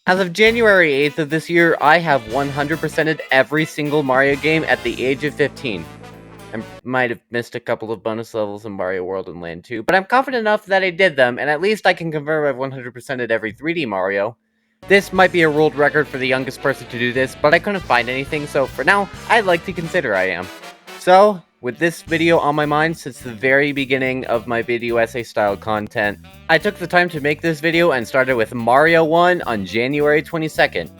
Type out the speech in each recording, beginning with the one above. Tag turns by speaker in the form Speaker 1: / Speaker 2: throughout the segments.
Speaker 1: As of January 8th of this year, I have 100%ed every single Mario game at the age of 15. I might have missed a couple of bonus levels in Mario World and Land 2, but I'm confident enough that I did them, and at least I can confirm I've 100%ed every 3D Mario. This might be a world record for the youngest person to do this, but I couldn't find anything, so for now, I'd like to consider I am. So, with this video on my mind since the very beginning of my video essay style content, I took the time to make this video and started with Mario 1 on January 22nd.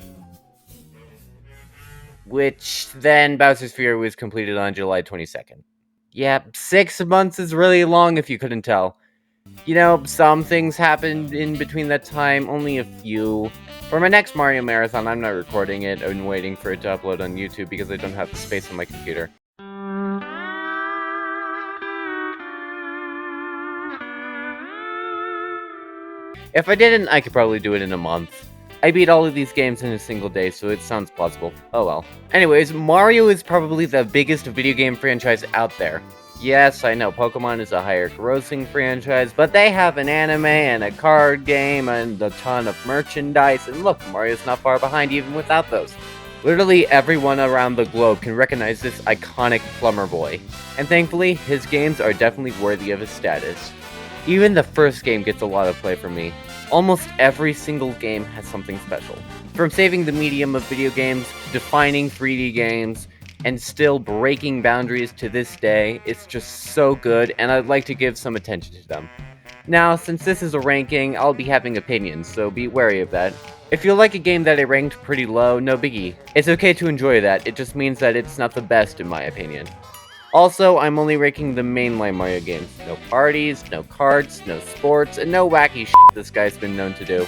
Speaker 1: Which then Bowser's Fury was completed on July 22nd. Yeah, 6 months is really long if you couldn't tell. You know, some things happened in between that time, only a few. For my next Mario Marathon, I'm not recording it and waiting for it to upload on YouTube because I don't have the space on my computer. If I didn't, I could probably do it in a month. I beat all of these games in a single day, so it sounds plausible. Oh well. Anyways, Mario is probably the biggest video game franchise out there. Yes, I know Pokemon is a higher grossing franchise, but they have an anime and a card game and a ton of merchandise, and look, Mario's not far behind even without those. Literally everyone around the globe can recognize this iconic plumber boy, and thankfully, his games are definitely worthy of his status. Even the first game gets a lot of play from me. Almost every single game has something special. From saving the medium of video games, defining 3D games, and still breaking boundaries to this day, it's just so good, and I'd like to give some attention to them. Now, since this is a ranking, I'll be having opinions, so be wary of that. If you like a game that I ranked pretty low, no biggie. It's okay to enjoy that, it just means that it's not the best in my opinion. Also, I'm only ranking the mainline Mario games. No parties, no cards, no sports, and no wacky shit this guy's been known to do.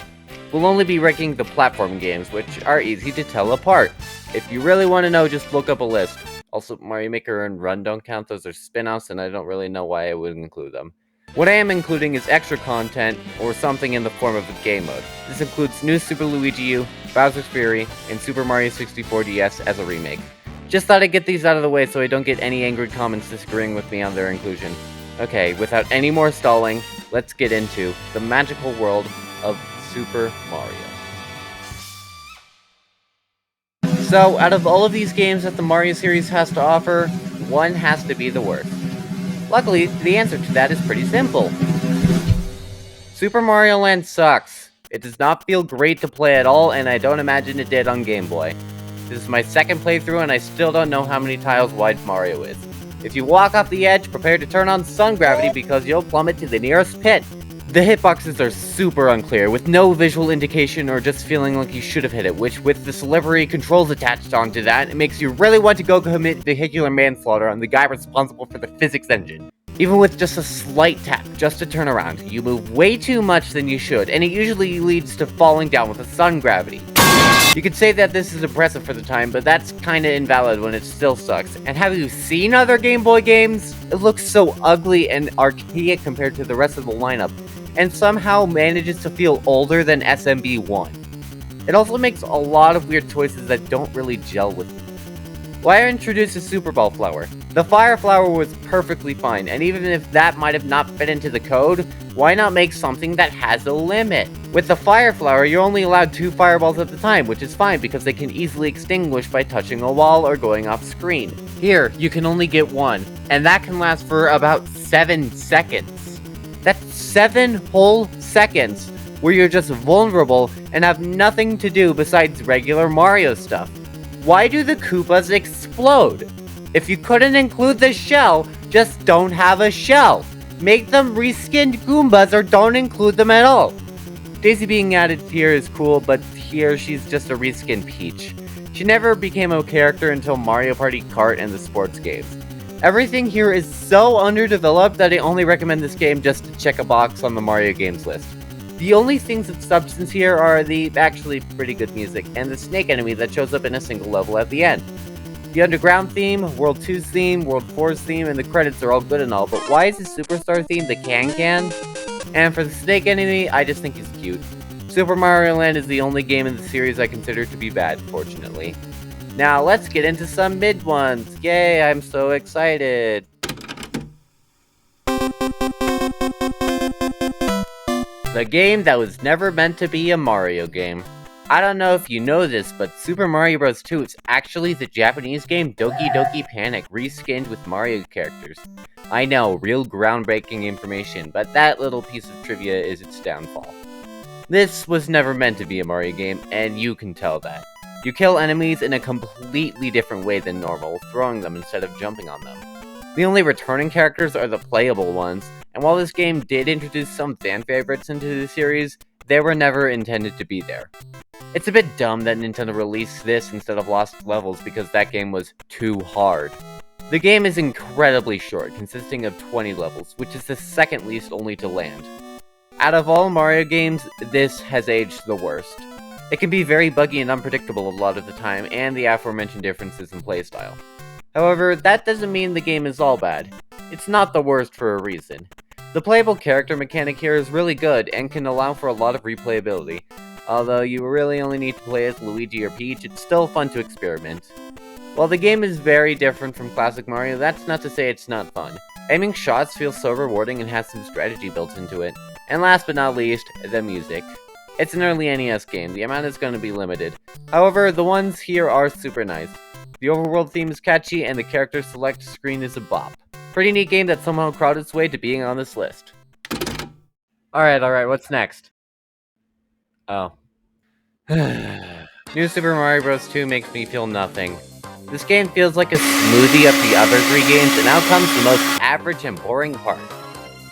Speaker 1: We'll only be ranking the platform games, which are easy to tell apart. If you really want to know, just look up a list. Also, Mario Maker and Run don't count, those are spin-offs, and I don't really know why I would include them. What I am including is extra content, or something in the form of a game mode. This includes New Super Luigi U, Bowser's Fury, and Super Mario 64 DS as a remake. Just thought I'd get these out of the way so I don't get any angry comments disagreeing with me on their inclusion. Okay, without any more stalling, let's get into the magical world of Super Mario. So, out of all of these games that the Mario series has to offer, one has to be the worst. Luckily, the answer to that is pretty simple. Super Mario Land sucks. It does not feel great to play at all, and I don't imagine it did on Game Boy. This is my second playthrough and I still don't know how many tiles wide Mario is. If you walk off the edge, prepare to turn on Sun Gravity because you'll plummet to the nearest pit. The hitboxes are super unclear, with no visual indication or just feeling like you should have hit it, which with the Slivery controls attached onto that, it makes you really want to go commit vehicular manslaughter on the guy responsible for the physics engine. Even with just a slight tap, just to turn around, you move way too much than you should, and it usually leads to falling down with the Sun Gravity. You could say that this is impressive for the time, but that's kinda invalid when it still sucks. And have you seen other Game Boy games? It looks so ugly and archaic compared to the rest of the lineup, and somehow manages to feel older than SMB1. It also makes a lot of weird choices that don't really gel with me. Why introduce a Super Ball flower? The Fire Flower was perfectly fine, and even if that might have not fit into the code, why not make something that has a limit? With the Fire Flower, you're only allowed 2 fireballs at a time, which is fine because they can easily extinguish by touching a wall or going off screen. Here, you can only get 1, and that can last for about 7 seconds. That's 7 whole seconds where you're just vulnerable and have nothing to do besides regular Mario stuff. Why do the Koopas explode? If you couldn't include the shell, just don't have a shell. Make them reskinned Goombas or don't include them at all. Daisy being added here is cool, but here she's just a reskinned Peach. She never became a character until Mario Party Kart and the sports games. Everything here is so underdeveloped that I only recommend this game just to check a box on the Mario games list. The only things of substance here are the actually pretty good music and the snake enemy that shows up in a single level at the end. The Underground theme, World 2's theme, World 4's theme, and the credits are all good and all, but why is the Superstar theme the Can-Can? And for the snake enemy, I just think he's cute. Super Mario Land is the only game in the series I consider to be bad, fortunately. Now let's get into some mid ones. Yay, I'm so excited. The game that was never meant to be a Mario game. I don't know if you know this, but Super Mario Bros. 2 is actually the Japanese game Doki Doki Panic reskinned with Mario characters. I know, real groundbreaking information, but that little piece of trivia is its downfall. This was never meant to be a Mario game, and you can tell that. You kill enemies in a completely different way than normal, throwing them instead of jumping on them. The only returning characters are the playable ones, and while this game did introduce some fan favorites into the series, they were never intended to be there. It's a bit dumb that Nintendo released this instead of Lost Levels because that game was too hard. The game is incredibly short, consisting of 20 levels, which is the second least only to land. Out of all Mario games, this has aged the worst. It can be very buggy and unpredictable a lot of the time, and the aforementioned differences in playstyle. However, that doesn't mean the game is all bad. It's not the worst for a reason. The playable character mechanic here is really good and can allow for a lot of replayability. Although you really only need to play as Luigi or Peach, it's still fun to experiment. While the game is very different from classic Mario, that's not to say it's not fun. Aiming shots feels so rewarding and has some strategy built into it. And last but not least, the music. It's an early NES game, the amount is going to be limited. However, the ones here are super nice. The overworld theme is catchy, and the character select screen is a bop. Pretty neat game that somehow crawled its way to being on this list. Alright, what's next? Oh. New Super Mario Bros. 2 makes me feel nothing. This game feels like a smoothie of the other three games, and now comes the most average and boring part.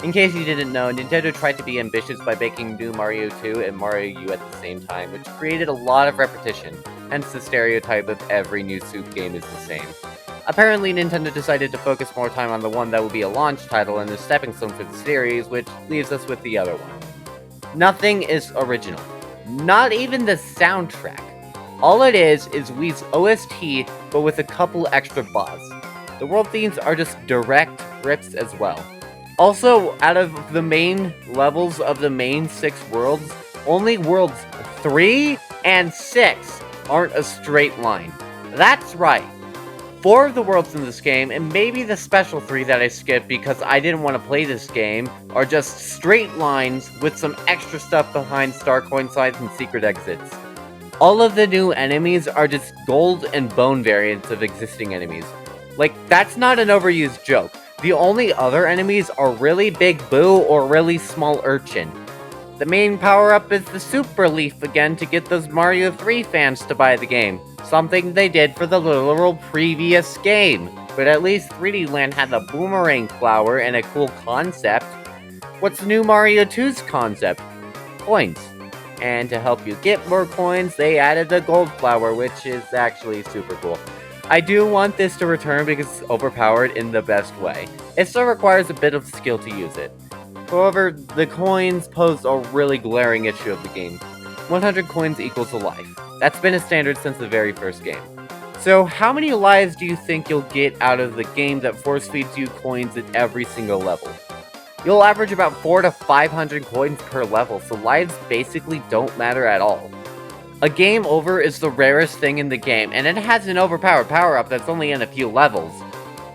Speaker 1: In case you didn't know, Nintendo tried to be ambitious by making New Mario 2 and Mario U at the same time, which created a lot of repetition, hence the stereotype of every new Soup game is the same. Apparently, Nintendo decided to focus more time on the one that would be a launch title and a stepping stone for the series, which leaves us with the other one. Nothing is original. Not even the soundtrack. All it is Wii's OST, but with a couple extra buzz. The world themes are just direct rips as well. Also, out of the main levels of the main 6 worlds, only worlds 3 and 6 aren't a straight line. That's right. 4 of the worlds in this game, and maybe the special 3 that I skipped because I didn't want to play this game, are just straight lines with some extra stuff behind star coin slides and secret exits. All of the new enemies are just gold and bone variants of existing enemies. Like, that's not an overused joke. The only other enemies are really big Boo or really small Urchin. The main power-up is the Super Leaf again to get those Mario 3 fans to buy the game. Something they did for the literal previous game. But at least 3D Land had the Boomerang Flower and a cool concept. What's New Mario 2's concept? Coins. And to help you get more coins, they added the Gold Flower, which is actually super cool. I do want this to return because it's overpowered in the best way. It still requires a bit of skill to use it. However, the coins pose a really glaring issue of the game. 100 coins equals a life. That's been a standard since the very first game. So how many lives do you think you'll get out of the game that force feeds you coins at every single level? You'll average about 400 to 500 coins per level, so lives basically don't matter at all. A game over is the rarest thing in the game, and it has an overpowered power-up that's only in a few levels.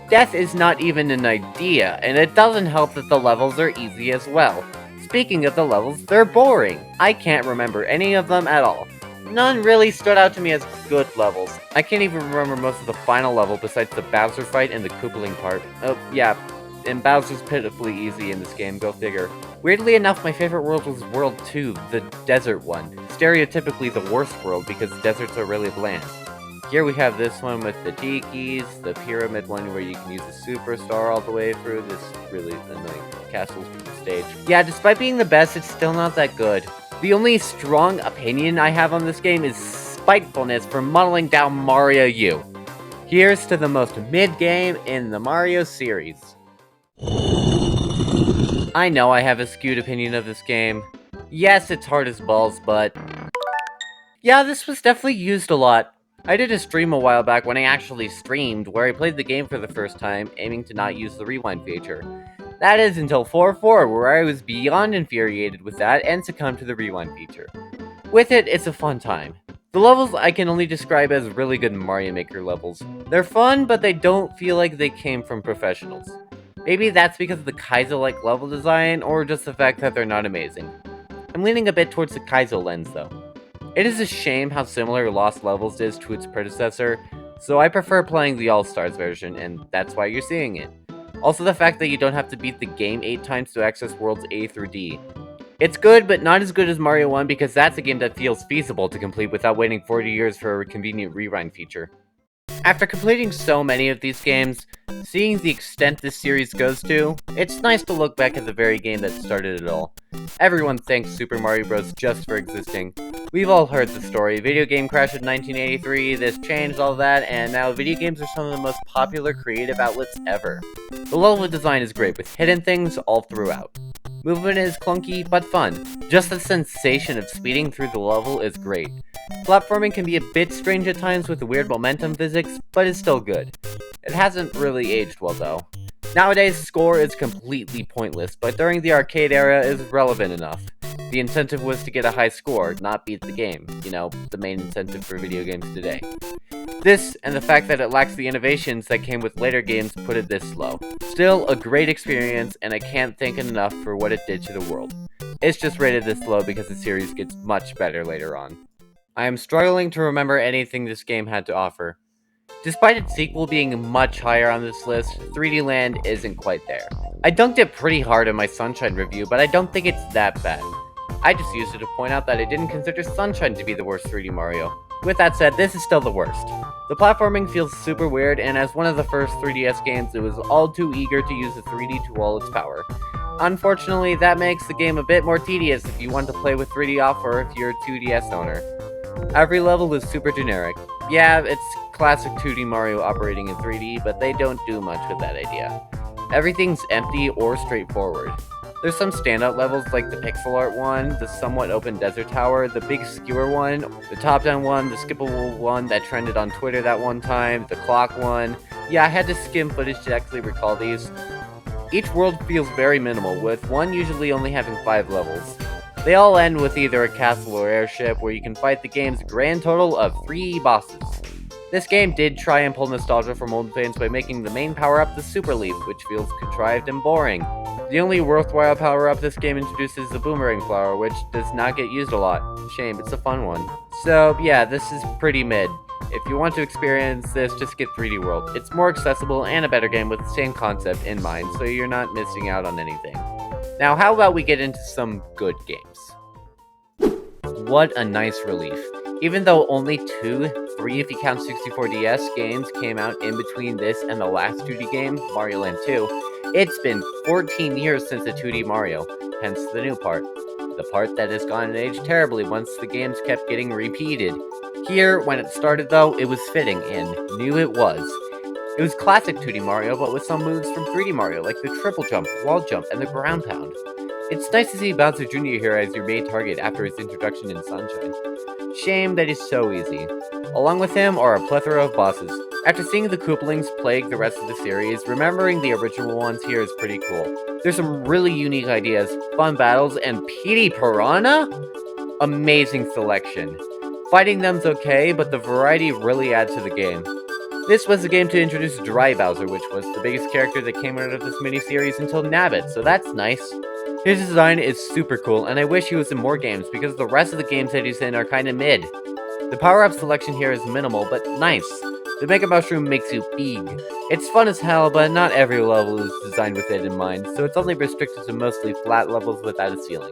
Speaker 1: Death is not even an idea, and it doesn't help that the levels are easy as well. Speaking of the levels, they're boring. I can't remember any of them at all. None really stood out to me as good levels. I can't even remember most of the final level besides the Bowser fight and the Koopaling part. Oh, yeah, and Bowser's pitifully easy in this game, go figure. Weirdly enough, my favorite world was World 2, the desert one. Stereotypically the worst world because deserts are really bland. Here we have this one with the tikis, the pyramid one where you can use the superstar all the way through this really annoying castle stage. Yeah, despite being the best, it's still not that good. The only strong opinion I have on this game is spitefulness for muddling down Mario U. Here's to the most mid-game in the Mario series. I know I have a skewed opinion of this game. Yes, it's hard as balls, but yeah, this was definitely used a lot. I did a stream a while back when I actually streamed, where I played the game for the first time, aiming to not use the rewind feature. That is until 4.4, where I was beyond infuriated with that and succumbed to the rewind feature. With it, it's a fun time. The levels I can only describe as really good Mario Maker levels. They're fun, but they don't feel like they came from professionals. Maybe that's because of the Kaizo-like level design, or just the fact that they're not amazing. I'm leaning a bit towards the Kaizo lens, though. It is a shame how similar Lost Levels is to its predecessor, so I prefer playing the All-Stars version, and that's why you're seeing it. Also, the fact that you don't have to beat the game 8 times to access worlds A through D. It's good, but not as good as Mario 1 because that's a game that feels feasible to complete without waiting 40 years for a convenient rewind feature. After completing so many of these games, seeing the extent this series goes to, it's nice to look back at the very game that started it all. Everyone thanks Super Mario Bros. Just for existing. We've all heard the story. Video game crash in 1983, this changed all that, and now video games are some of the most popular creative outlets ever. The level design is great, with hidden things all throughout. Movement is clunky, but fun. Just the sensation of speeding through the level is great. Platforming can be a bit strange at times with the weird momentum physics, but it's still good. It hasn't really aged well though. Nowadays, score is completely pointless, but during the arcade era is relevant enough. The incentive was to get a high score, not beat the game. You know, the main incentive for video games today. This, and the fact that it lacks the innovations that came with later games, put it this low. Still, a great experience, and I can't thank it enough for what it did to the world. It's just rated this low because the series gets much better later on. I am struggling to remember anything this game had to offer. Despite its sequel being much higher on this list, 3D Land isn't quite there. I dunked it pretty hard in my Sunshine review, but I don't think it's that bad. I just used it to point out that I didn't consider Sunshine to be the worst 3D Mario. With that said, this is still the worst. The platforming feels super weird, and as one of the first 3DS games, it was all too eager to use the 3D to all its power. Unfortunately, that makes the game a bit more tedious if you want to play with 3D off or if you're a 2DS owner. Every level is super generic. Yeah, it's classic 2D Mario operating in 3D, but they don't do much with that idea. Everything's empty or straightforward. There's some standout levels like the pixel art one, the somewhat open desert tower, the big skewer one, the top-down one, the skippable one that trended on Twitter that one time, the clock one. Yeah, I had to skim footage to actually recall these. Each world feels very minimal, with one usually only having 5 levels. They all end with either a castle or airship, where you can fight the game's grand total of 3 bosses. This game did try and pull nostalgia from old fans by making the main power-up the Super Leaf, which feels contrived and boring. The only worthwhile power-up this game introduces is the Boomerang Flower, which does not get used a lot. Shame, it's a fun one. So yeah, this is pretty mid. If you want to experience this, just get 3D World. It's more accessible and a better game with the same concept in mind, so you're not missing out on anything. Now, how about we get into some good games? What a nice relief. Even though only 3 if you count 64DS games came out in between this and the last 2D game, Mario Land 2, it's been 14 years since the 2D Mario, hence the new part. The part that has gone and aged terribly once the games kept getting repeated. Here, when it started though, it was fitting, and knew it was. It was classic 2D Mario, but with some moves from 3D Mario, like the triple jump, wall jump, and the ground pound. It's nice to see Bowser Jr. here as your main target after his introduction in Sunshine. Shame that he's so easy. Along with him are a plethora of bosses. After seeing the Koopalings plague the rest of the series, remembering the original ones here is pretty cool. There's some really unique ideas, fun battles, and Petey Piranha? Amazing selection. Fighting them's okay, but the variety really adds to the game. This was the game to introduce Dry Bowser, which was the biggest character that came out of this miniseries until Nabbit, so that's nice. His design is super cool, and I wish he was in more games because the rest of the games that he's in are kinda mid. The power-up selection here is minimal, but nice. The Mega Mushroom makes you big. It's fun as hell, but not every level is designed with it in mind, so it's only restricted to mostly flat levels without a ceiling.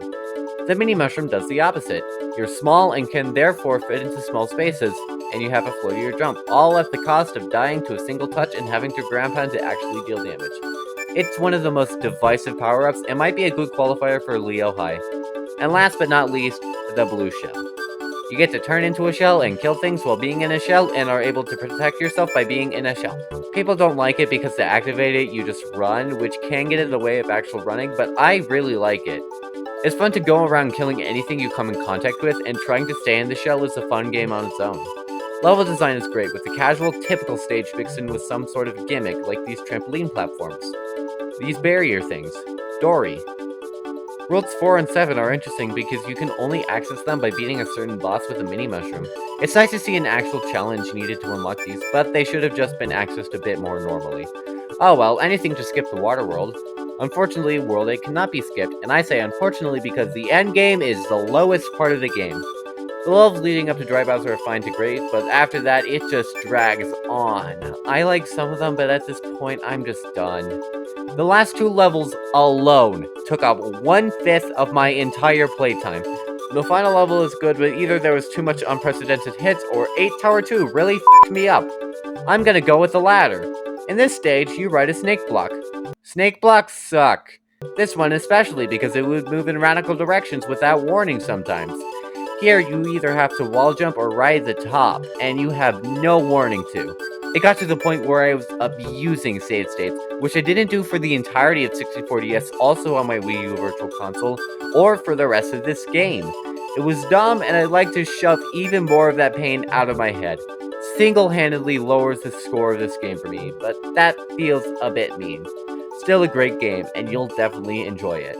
Speaker 1: The Mini Mushroom does the opposite. You're small and can therefore fit into small spaces, and you have a floatier jump, all at the cost of dying to a single touch and having to ground pound to actually deal damage. It's one of the most divisive power-ups and might be a good qualifier for Leo High. And last but not least, the Blue Shell. You get to turn into a shell and kill things while being in a shell and are able to protect yourself by being in a shell. People don't like it because to activate it, you just run, which can get in the way of actual running, but I really like it. It's fun to go around killing anything you come in contact with, and trying to stay in the shell is a fun game on its own. Level design is great, with the casual, typical stage mixed in with some sort of gimmick, like these trampoline platforms. These barrier things. Dory. Worlds 4 and 7 are interesting because you can only access them by beating a certain boss with a mini mushroom. It's nice to see an actual challenge needed to unlock these, but they should have just been accessed a bit more normally. Oh well, anything to skip the water world. Unfortunately, World 8 cannot be skipped, and I say unfortunately because the end game is the lowest part of the game. The levels leading up to Dry Bowser are fine to great, but after that, it just drags on. I like some of them, but at this point, I'm just done. The last 2 levels alone took up 1/5 of my entire playtime. The final level is good, but either there was too much unprecedented hits, or 8 Tower 2 really f***ed me up. I'm gonna go with the latter. In this stage, you ride a snake block. Snake blocks suck. This one especially, because it would move in radical directions without warning sometimes. Here, you either have to wall jump or ride the top, and you have no warning to. It got to the point where I was abusing save states, which I didn't do for the entirety of 64DS, also on my Wii U Virtual Console, or for the rest of this game. It was dumb, and I'd like to shove even more of that pain out of my head. Single-handedly lowers the score of this game for me, but that feels a bit mean. Still a great game, and you'll definitely enjoy it.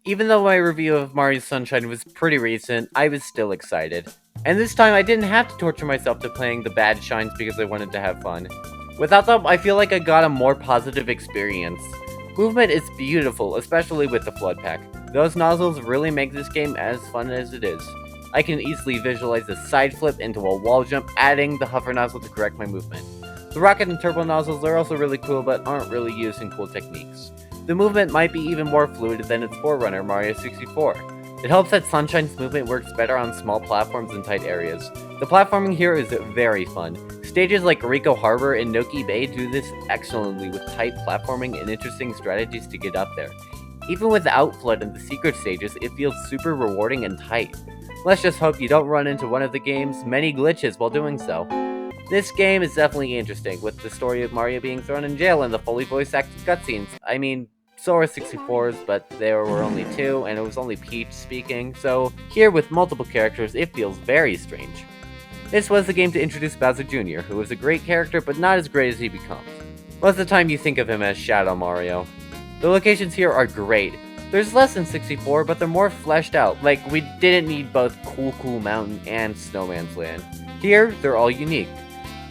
Speaker 1: Even though my review of Mario Sunshine was pretty recent, I was still excited. And this time I didn't have to torture myself to playing the bad shines because I wanted to have fun. Without them, I feel like I got a more positive experience. Movement is beautiful, especially with the Flood Pack. Those nozzles really make this game as fun as it is. I can easily visualize a side flip into a wall jump, adding the hover nozzle to correct my movement. The rocket and turbo nozzles are also really cool, but aren't really used in cool techniques. The movement might be even more fluid than its forerunner, Mario 64. It helps that Sunshine's movement works better on small platforms and tight areas. The platforming here is very fun. Stages like Riko Harbor and Noki Bay do this excellently with tight platforming and interesting strategies to get up there. Even without FLUDD in the secret stages, it feels super rewarding and tight. Let's just hope you don't run into one of the game's many glitches while doing so. This game is definitely interesting, with the story of Mario being thrown in jail and the fully voice-acted cutscenes. I mean, so are 64's, but there were only 2, and it was only Peach speaking, so here with multiple characters, it feels very strange. This was the game to introduce Bowser Jr., who is a great character, but not as great as he becomes. Most of the time you think of him as Shadow Mario. The locations here are great. There's less than 64, but they're more fleshed out, like we didn't need both Cool Mountain and Snowman's Land. Here, they're all unique.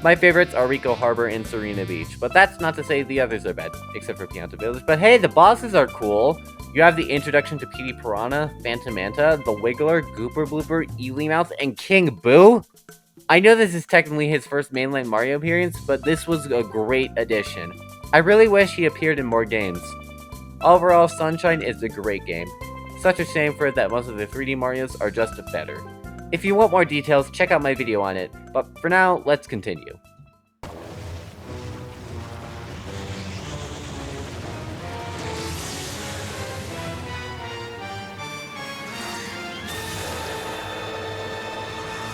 Speaker 1: My favorites are Riko Harbor and Serena Beach, but that's not to say the others are bad, except for Pianta Village. But hey, the bosses are cool! You have the introduction to Petey Piranha, Phantom Manta, the Wiggler, Gooper Blooper, Eely-Mouth, and King Boo! I know this is technically his first mainline Mario appearance, but this was a great addition. I really wish he appeared in more games. Overall, Sunshine is a great game. Such a shame for it that most of the 3D Marios are just better. If you want more details, check out my video on it, but for now, let's continue.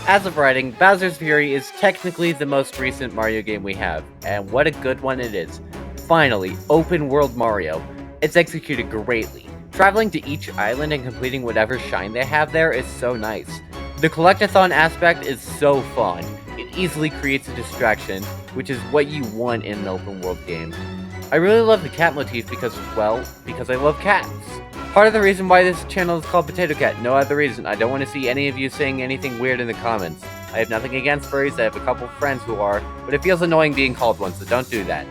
Speaker 1: As of writing, Bowser's Fury is technically the most recent Mario game we have, and what a good one it is. Finally, open world Mario. It's executed greatly. Traveling to each island and completing whatever shine they have there is so nice. The collectathon aspect is so fun. It easily creates a distraction, which is what you want in an open world game. I really love the cat motif because I love cats. Part of the reason why this channel is called Potato Cat, no other reason. I don't want to see any of you saying anything weird in the comments. I have nothing against furries, I have a couple friends who are, but it feels annoying being called one, so don't do that.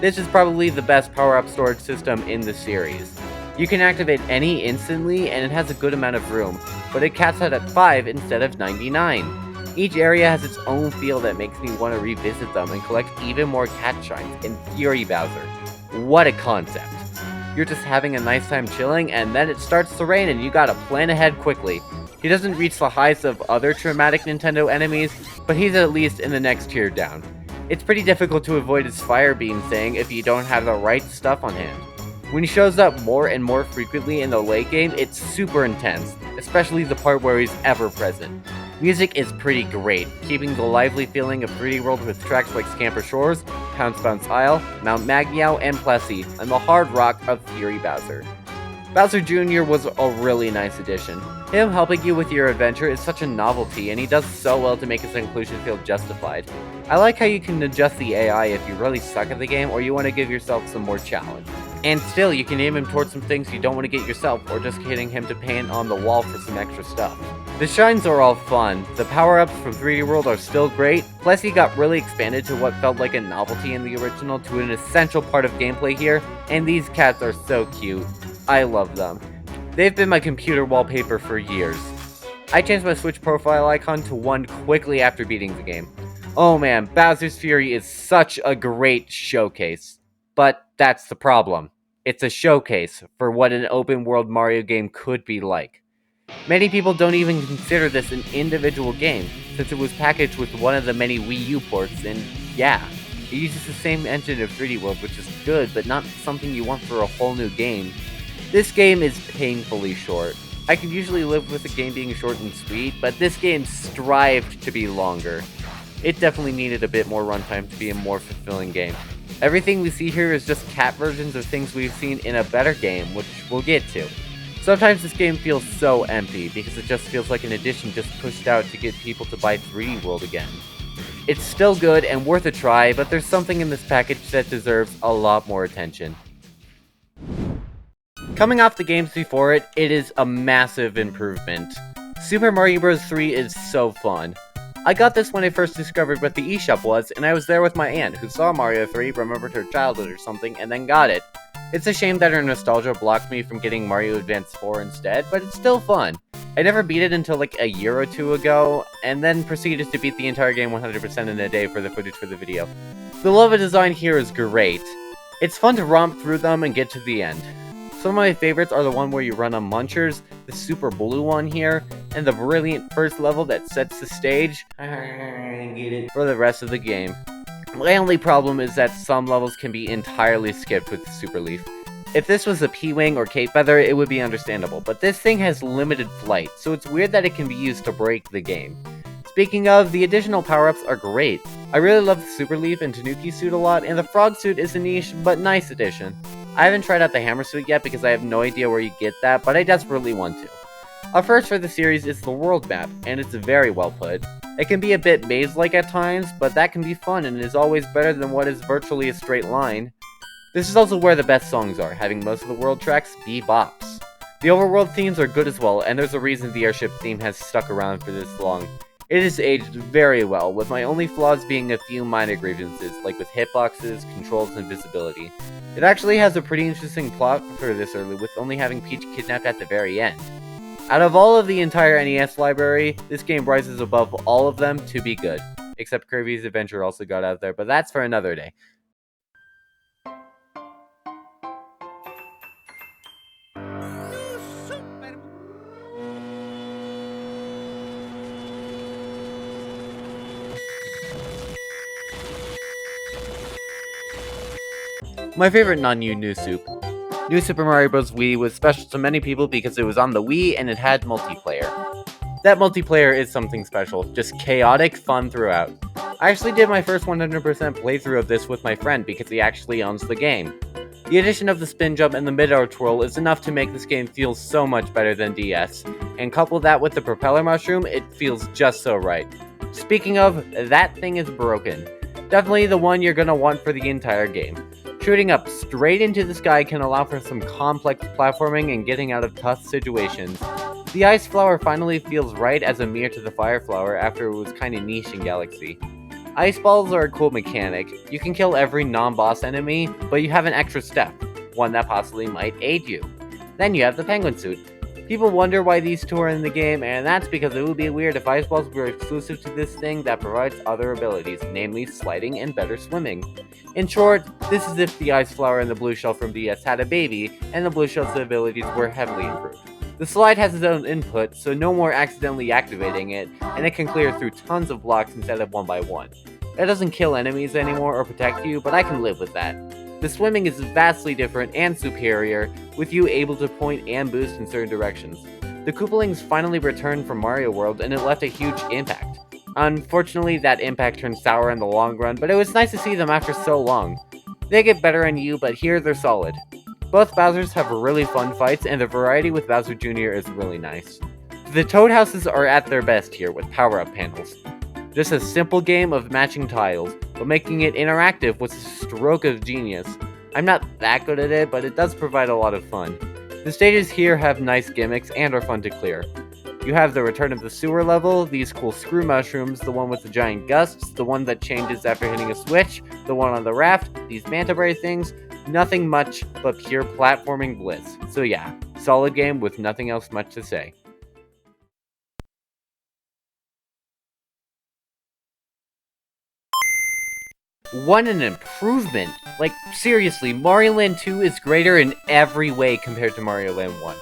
Speaker 1: This is probably the best power-up storage system in the series. You can activate any instantly, and it has a good amount of room, but it caps out at 5 instead of 99. Each area has its own feel that makes me want to revisit them and collect even more cat shines in Fury Bowser. What a concept. You're just having a nice time chilling, and then it starts to rain and you gotta plan ahead quickly. He doesn't reach the heights of other traumatic Nintendo enemies, but he's at least in the next tier down. It's pretty difficult to avoid his fire beam thing if you don't have the right stuff on hand. When he shows up more and more frequently in the late game, it's super intense, especially the part where he's ever present. Music is pretty great, keeping the lively feeling of 3D World with tracks like Scamper Shores, Pounce Bounce Isle, Mount Magmeow, and Plessy, and the hard rock of Fury Bowser. Bowser Jr. was a really nice addition. Him helping you with your adventure is such a novelty, and he does so well to make his inclusion feel justified. I like how you can adjust the AI if you really suck at the game or you want to give yourself some more challenge. And still, you can aim him towards some things you don't want to get yourself, or just hitting him to paint on the wall for some extra stuff. The shines are all fun, the power-ups from 3D World are still great, plus he got really expanded to what felt like a novelty in the original to an essential part of gameplay here, and these cats are so cute. I love them. They've been my computer wallpaper for years. I changed my Switch profile icon to one quickly after beating the game. Oh man, Bowser's Fury is such a great showcase. But that's the problem. It's a showcase for what an open world Mario game could be like. Many people don't even consider this an individual game, since it was packaged with one of the many Wii U ports, and yeah, it uses the same engine of 3D World, which is good, but not something you want for a whole new game. This game is painfully short. I could usually live with a game being short and sweet, but this game strived to be longer. It definitely needed a bit more runtime to be a more fulfilling game. Everything we see here is just cat versions of things we've seen in a better game, which we'll get to. Sometimes this game feels so empty, because it just feels like an addition just pushed out to get people to buy 3D World again. It's still good and worth a try, but there's something in this package that deserves a lot more attention. Coming off the games before it, it is a massive improvement. Super Mario Bros. 3 is so fun. I got this when I first discovered what the eShop was, and I was there with my aunt, who saw Mario 3, remembered her childhood or something, and then got it. It's a shame that her nostalgia blocked me from getting Mario Advance 4 instead, but it's still fun. I never beat it until like a year or two ago, and then proceeded to beat the entire game 100% in a day for the footage for the video. The level design here is great. It's fun to romp through them and get to the end. Some of my favorites are the one where you run on Munchers, the super blue one here, and the brilliant first level that sets the stage for the rest of the game. My only problem is that some levels can be entirely skipped with the Super Leaf. If this was a P-Wing or Cape Feather, it would be understandable, but this thing has limited flight, so it's weird that it can be used to break the game. Speaking of, the additional power-ups are great. I really love the Super Leaf and Tanuki suit a lot, and the Frog suit is a niche but nice addition. I haven't tried out the Hammer suit yet because I have no idea where you get that, but I desperately want to. A first for the series is the world map, and it's very well put. It can be a bit maze-like at times, but that can be fun and is always better than what is virtually a straight line. This is also where the best songs are, having most of the world tracks be bops. The overworld themes are good as well, and there's a reason the airship theme has stuck around for this long. It is aged very well, with my only flaws being a few minor grievances, like with hitboxes, controls, and visibility. It actually has a pretty interesting plot for this early, with only having Peach kidnapped at the very end. Out of all of the entire NES library, this game rises above all of them to be good. Except Kirby's Adventure also got out there, but that's for another day. My favorite non-new New Soup. New Super Mario Bros. Wii was special to many people because it was on the Wii and it had multiplayer. That multiplayer is something special, just chaotic fun throughout. I actually did my first 100% playthrough of this with my friend because he actually owns the game. The addition of the spin jump and the mid-air twirl is enough to make this game feel so much better than DS, and couple that with the propeller mushroom, it feels just so right. Speaking of, that thing is broken. Definitely the one you're gonna want for the entire game. Shooting up straight into the sky can allow for some complex platforming and getting out of tough situations. The Ice Flower finally feels right as a mirror to the Fire Flower after it was kinda niche in Galaxy. Ice Balls are a cool mechanic. You can kill every non-boss enemy, but you have an extra step, one that possibly might aid you. Then you have the Penguin Suit. People wonder why these two are in the game, and that's because it would be weird if Ice Balls were exclusive to this thing that provides other abilities, namely sliding and better swimming. In short, this is if the Ice Flower and the Blue Shell from DS had a baby, and the Blue Shell's abilities were heavily improved. The slide has its own input, so no more accidentally activating it, and it can clear through tons of blocks instead of one by one. It doesn't kill enemies anymore or protect you, but I can live with that. The swimming is vastly different and superior, with you able to point and boost in certain directions. The Koopalings finally returned from Mario World, and it left a huge impact. Unfortunately, that impact turned sour in the long run, but it was nice to see them after so long. They get better on you, but here they're solid. Both Bowsers have really fun fights, and the variety with Bowser Jr. is really nice. The Toad Houses are at their best here, with power-up panels. Just a simple game of matching tiles, but making it interactive was a stroke of genius. I'm not that good at it, but it does provide a lot of fun. The stages here have nice gimmicks and are fun to clear. You have the Return of the Sewer level, these cool screw mushrooms, the one with the giant gusts, the one that changes after hitting a switch, the one on the raft, these manta ray things, Nothing much but pure platforming bliss. So yeah, solid game with nothing else much to say. What an improvement! Like, seriously, Mario Land 2 is greater in every way compared to Mario Land 1.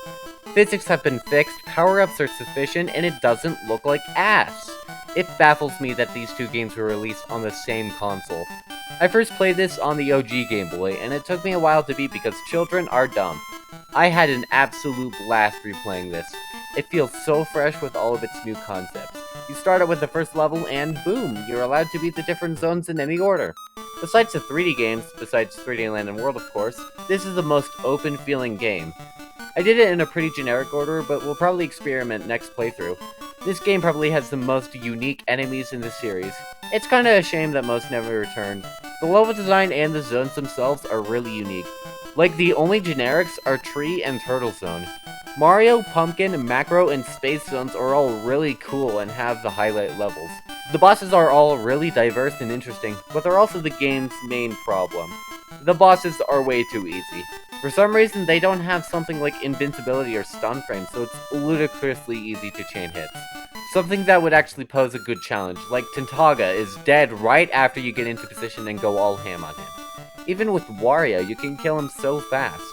Speaker 1: Physics have been fixed, power-ups are sufficient, and it doesn't look like ass. It baffles me that these two games were released on the same console. I first played this on the OG Game Boy, and it took me a while to beat because children are dumb. I had an absolute blast replaying this. It feels so fresh with all of its new concepts. You start out with the first level and boom, you're allowed to beat the different zones in any order. Besides the 3D games, besides 3D Land and World of course, this is the most open feeling game. I did it in a pretty generic order, but we'll probably experiment next playthrough. This game probably has the most unique enemies in the series. It's kinda a shame that most never returned. The level design and the zones themselves are really unique. Like, the only generics are Tree and Turtle Zone. Mario, Pumpkin, Macro, and Space Zones are all really cool and have the highlight levels. The bosses are all really diverse and interesting, but they're also the game's main problem. The bosses are way too easy. For some reason, they don't have something like invincibility or stun frames, so it's ludicrously easy to chain hits. Something that would actually pose a good challenge, like Tintaga is dead right after you get into position and go all ham on him. Even with Wario, you can kill him so fast.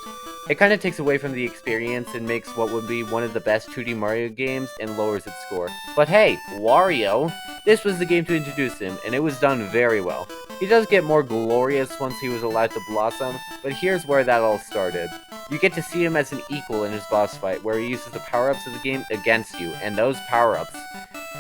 Speaker 1: It kinda takes away from the experience and makes what would be one of the best 2D Mario games and lowers its score. But hey, Wario! This was the game to introduce him, and it was done very well. He does get more glorious once he was allowed to blossom, but here's where that all started. You get to see him as an equal in his boss fight, where he uses the power-ups of the game against you, and those power-ups.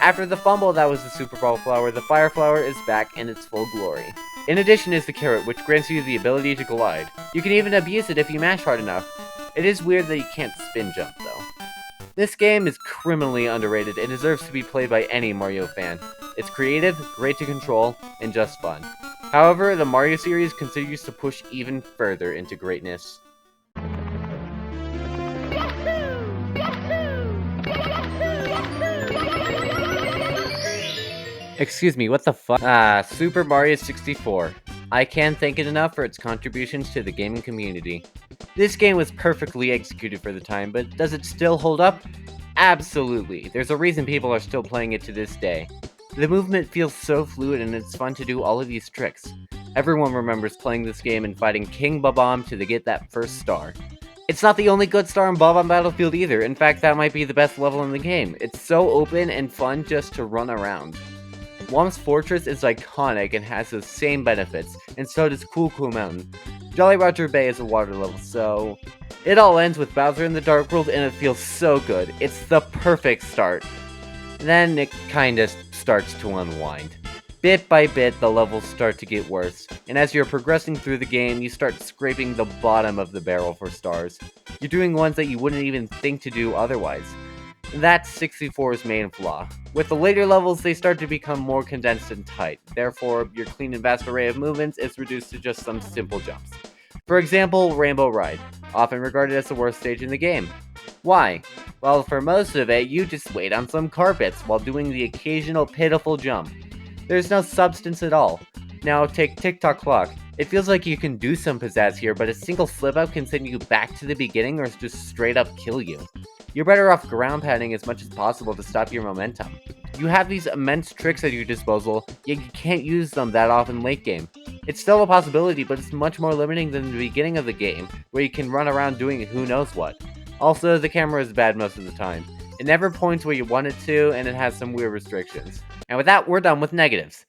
Speaker 1: After the fumble that was the Super Ball Flower, the Fire Flower is back in its full glory. In addition is the Carrot, which grants you the ability to glide. You can even abuse it if you mash hard enough. It is weird that you can't spin jump, though. This game is criminally underrated and deserves to be played by any Mario fan. It's creative, great to control, and just fun. However, the Mario series continues to push even further into greatness. Excuse me, what the fuck? Super Mario 64. I can't thank it enough for its contributions to the gaming community. This game was perfectly executed for the time, but does it still hold up? Absolutely. There's a reason people are still playing it to this day. The movement feels so fluid and it's fun to do all of these tricks. Everyone remembers playing this game and fighting King Bob-omb to get that first star. It's not the only good star in Bob-omb Battlefield either. In fact, that might be the best level in the game. It's so open and fun just to run around. Whomp's Fortress is iconic and has those same benefits, and so does Cool Cool Mountain. Jolly Roger Bay is a water level, so... It all ends with Bowser in the Dark World and it feels so good. It's the perfect start. Then it kinda starts to unwind. Bit by bit, the levels start to get worse, and as you're progressing through the game, you start scraping the bottom of the barrel for stars. You're doing ones that you wouldn't even think to do otherwise. That's 64's main flaw. With the later levels, they start to become more condensed and tight. Therefore, your clean and vast array of movements is reduced to just some simple jumps. For example, Rainbow Ride, often regarded as the worst stage in the game. Why? Well, for most of it, you just wait on some carpets while doing the occasional pitiful jump. There's no substance at all. Now take Tick-Tock Clock. It feels like you can do some pizzazz here, but a single slip-up can send you back to the beginning or just straight up kill you. You're better off ground pounding as much as possible to stop your momentum. You have these immense tricks at your disposal, yet you can't use them that often late game. It's still a possibility, but it's much more limiting than the beginning of the game, where you can run around doing who knows what. Also, the camera is bad most of the time. It never points where you want it to, and it has some weird restrictions. And with that, we're done with negatives.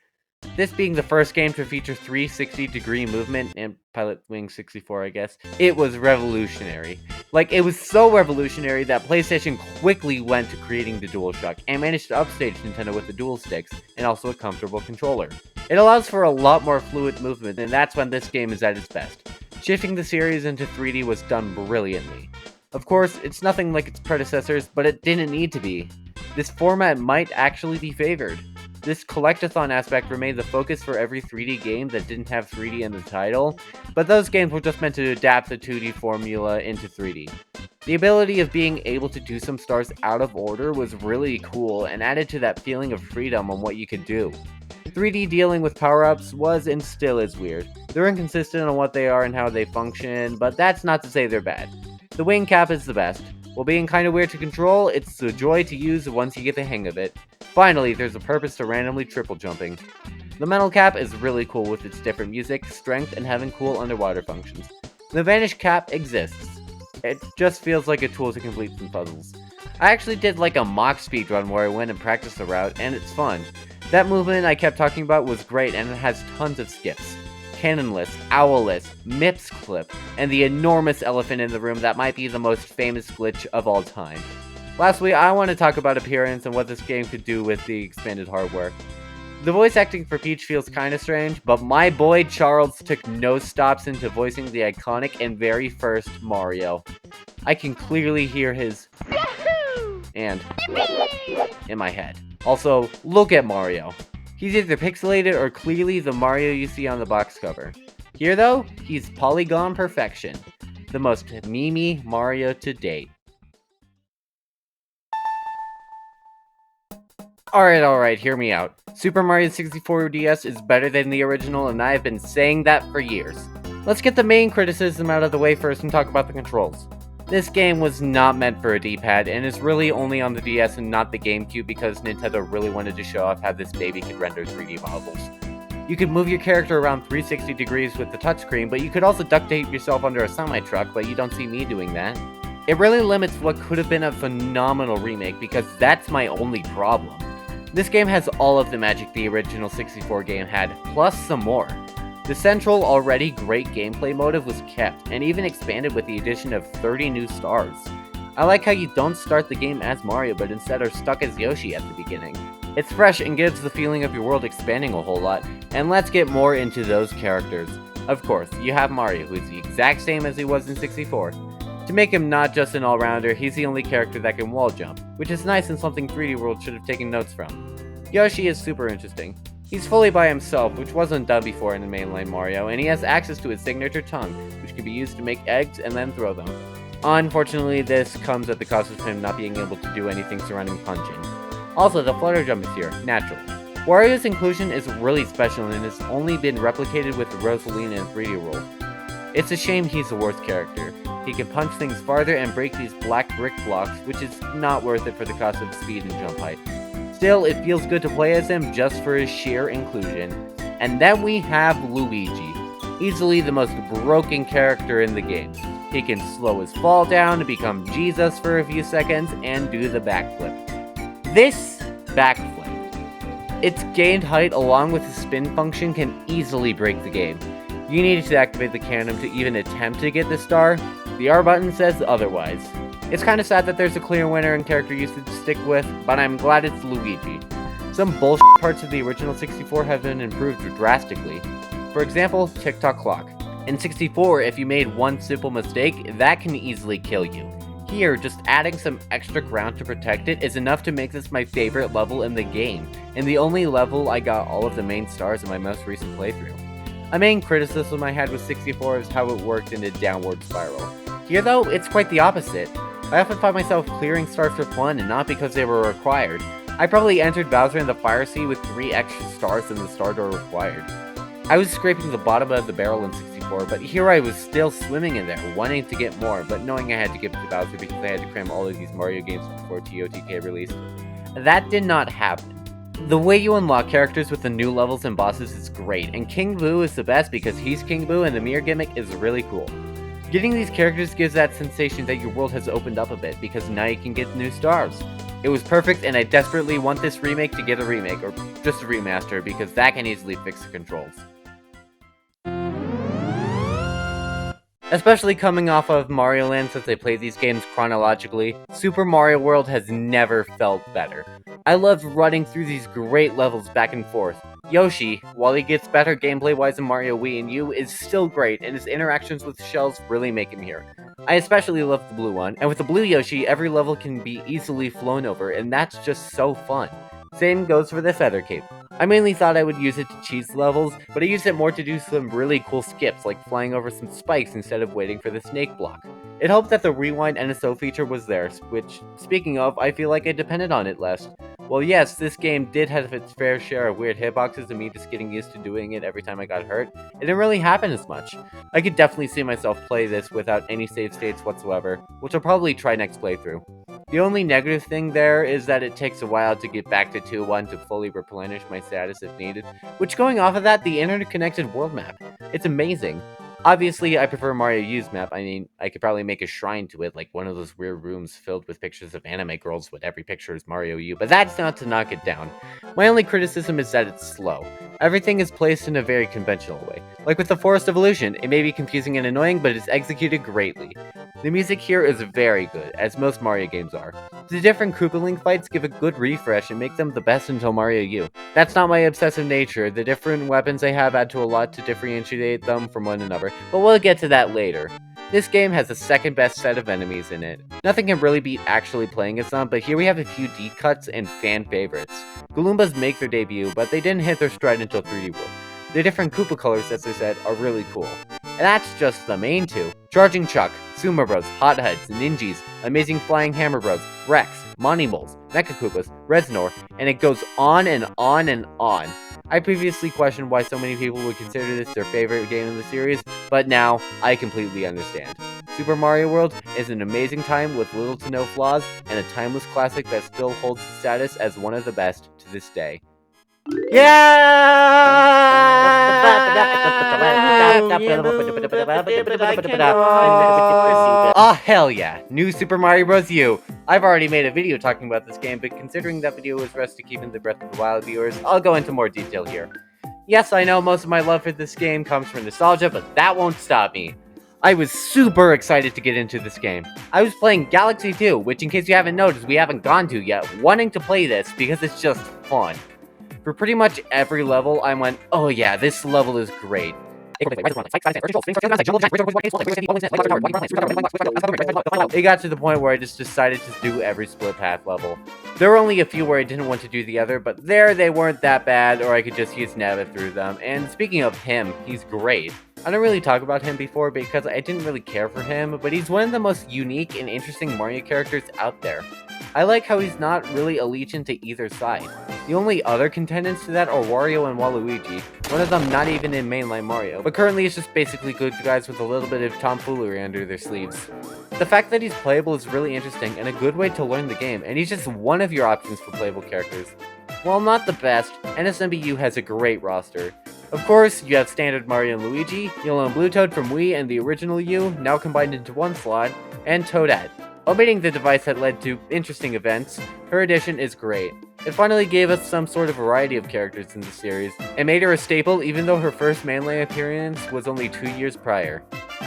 Speaker 1: This being the first game to feature 360-degree movement, and Pilot Wing 64, I guess, it was revolutionary. Like, it was so revolutionary that PlayStation quickly went to creating the DualShock, and managed to upstage Nintendo with the Dual Sticks, and also a comfortable controller. It allows for a lot more fluid movement, and that's when this game is at its best. Shifting the series into 3D was done brilliantly. Of course, it's nothing like its predecessors, but it didn't need to be. This format might actually be favored. This collectathon aspect remained the focus for every 3D game that didn't have 3D in the title, but those games were just meant to adapt the 2D formula into 3D. The ability of being able to do some stars out of order was really cool and added to that feeling of freedom on what you could do. 3D dealing with power-ups was and still is weird. They're inconsistent on what they are and how they function, but that's not to say they're bad. The wing cap is the best. While being kinda weird to control, it's a joy to use once you get the hang of it. Finally, there's a purpose to randomly triple jumping. The metal cap is really cool with its different music, strength, and having cool underwater functions. The vanish cap exists. It just feels like a tool to complete some puzzles. I actually did like a mock speedrun where I went and practiced the route, and it's fun. That movement I kept talking about was great, and it has tons of skips. Cannonless, Owlless, Mips Clip, and the enormous elephant in the room that might be the most famous glitch of all time. Lastly, I want to talk about appearance and what this game could do with the expanded hardware. The voice acting for Peach feels kinda strange, but my boy Charles took no stops into voicing the iconic and very first Mario. I can clearly hear his Yahoo! And Yippee! In my head. Also, look at Mario. He's either pixelated or clearly the Mario you see on the box cover. Here though, he's polygon perfection. The most memey Mario to date. Alright, hear me out. Super Mario 64 DS is better than the original, and I have been saying that for years. Let's get the main criticism out of the way first and talk about the controls. This game was not meant for a D-pad, and is really only on the DS and not the GameCube because Nintendo really wanted to show off how this baby could render 3D models. You could move your character around 360 degrees with the touchscreen, but you could also duct tape yourself under a semi-truck, but you don't see me doing that. It really limits what could have been a phenomenal remake because that's my only problem. This game has all of the magic the original 64 game had, plus some more. The central, already great gameplay motive was kept, and even expanded with the addition of 30 new stars. I like how you don't start the game as Mario, but instead are stuck as Yoshi at the beginning. It's fresh and gives the feeling of your world expanding a whole lot, and let's get more into those characters. Of course, you have Mario, who is the exact same as he was in 64. To make him not just an all-rounder, he's the only character that can wall jump, which is nice and something 3D World should have taken notes from. Yoshi is super interesting. He's fully by himself, which wasn't done before in the mainline Mario, and he has access to his signature tongue, which can be used to make eggs and then throw them. Unfortunately, this comes at the cost of him not being able to do anything surrounding punching. Also, the flutter jump is here, naturally. Wario's inclusion is really special and has only been replicated with Rosalina in 3D World. It's a shame he's the worst character. He can punch things farther and break these black brick blocks, which is not worth it for the cost of speed and jump height. Still, it feels good to play as him just for his sheer inclusion. And then we have Luigi, easily the most broken character in the game. He can slow his fall down to become Jesus for a few seconds and do the backflip. This backflip, its gained height along with the spin function can easily break the game. You need to activate the cannon to even attempt to get the star. The R button says otherwise. It's kinda sad that there's a clear winner and character usage to stick with, but I'm glad it's Luigi. Some bullshit parts of the original 64 have been improved drastically. For example, tick-tock clock. In 64, if you made one simple mistake, that can easily kill you. Here, just adding some extra ground to protect it is enough to make this my favorite level in the game, and the only level I got all of the main stars in my most recent playthrough. A main criticism I had with 64 is how it worked in a downward spiral. Here though, it's quite the opposite. I often find myself clearing stars for fun and not because they were required. I probably entered Bowser in the Fire Sea with 3 extra stars than the star door required. I was scraping the bottom of the barrel in 64, but here I was still swimming in there, wanting to get more, but knowing I had to give it to Bowser because I had to cram all of these Mario games before TOTK released. That did not happen. The way you unlock characters with the new levels and bosses is great, and King Boo is the best because he's King Boo and the mirror gimmick is really cool. Getting these characters gives that sensation that your world has opened up a bit because now you can get new stars. It was perfect and I desperately want this remake to get a remake, or just a remaster, because that can easily fix the controls. Especially coming off of Mario Land since I played these games chronologically, Super Mario World has never felt better. I loved running through these great levels back and forth. Yoshi, while he gets better gameplay-wise in Mario Wii and U, is still great, and his interactions with shells really make him here. I especially love the blue one, and with the blue Yoshi, every level can be easily flown over, and that's just so fun. Same goes for the Feather Cape. I mainly thought I would use it to cheese levels, but I used it more to do some really cool skips, like flying over some spikes instead of waiting for the snake block. It helped that the Rewind NSO feature was there, which, speaking of, I feel like I depended on it less. Well, yes, this game did have its fair share of weird hitboxes and me just getting used to doing it every time I got hurt. It didn't really happen as much. I could definitely see myself play this without any save states whatsoever, which I'll probably try next playthrough. The only negative thing there is that it takes a while to get back to 2-1 to fully replenish my status if needed, which going off of that, the interconnected world map. It's amazing. Obviously, I prefer Mario U's map. I mean, I could probably make a shrine to it, like one of those weird rooms filled with pictures of anime girls with every picture is Mario U, but that's not to knock it down. My only criticism is that it's slow. Everything is placed in a very conventional way. Like with the Forest Evolution, it may be confusing and annoying, but it's executed greatly. The music here is very good, as most Mario games are. The different Koopa Link fights give a good refresh and make them the best until Mario U. That's not my obsessive nature. The different weapons they have add to a lot to differentiate them from one another, but we'll get to that later. This game has the second best set of enemies in it. Nothing can really beat actually playing as them, but here we have a few deep cuts and fan favorites. Goombas make their debut, but they didn't hit their stride until 3D World. The different Koopa colors, as I said, are really cool. And that's just the main two. Charging Chuck, Sumo Bros, Hot Heads, Ninjas, Amazing Flying Hammer Bros, Rex, Monty Moles, Mecha Koopas, Reznor, and it goes on and on and on. I previously questioned why so many people would consider this their favorite game in the series, but now I completely understand. Super Mario World is an amazing time with little to no flaws, and a timeless classic that still holds its status as one of the best to this day. Oh hell yeah, new Super Mario Bros. U. I've already made a video talking about this game, but considering that video was rushed to keep in the Breath of the Wild viewers, I'll go into more detail here. Yes, I know most of my love for this game comes from nostalgia, but that won't stop me. I was super excited to get into this game. I was playing Galaxy 2, which in case you haven't noticed, we haven't gone to yet, wanting to play this because it's just fun. For pretty much every level, I went, oh yeah, this level is great. It got to the point where I just decided to do every split path level. There were only a few where I didn't want to do the other, but there they weren't that bad, or I could just use Nabbit through them. And speaking of him, he's great. I don't really talk about him before because I didn't really care for him, but he's one of the most unique and interesting Mario characters out there. I like how he's not really allegiant to either side. The only other contenders to that are Wario and Waluigi, one of them not even in mainline Mario, but currently it's just basically good guys with a little bit of tomfoolery under their sleeves. The fact that he's playable is really interesting and a good way to learn the game, and he's just one of your options for playable characters. While not the best, NSMBU has a great roster. Of course, you have standard Mario and Luigi, Yellow and Blue Toad from Wii and the original U, now combined into one slot, and Toadette. Omitting the device that led to interesting events, her addition is great. It finally gave us some sort of variety of characters in the series, and made her a staple even though her first mainline appearance was only 2 years prior.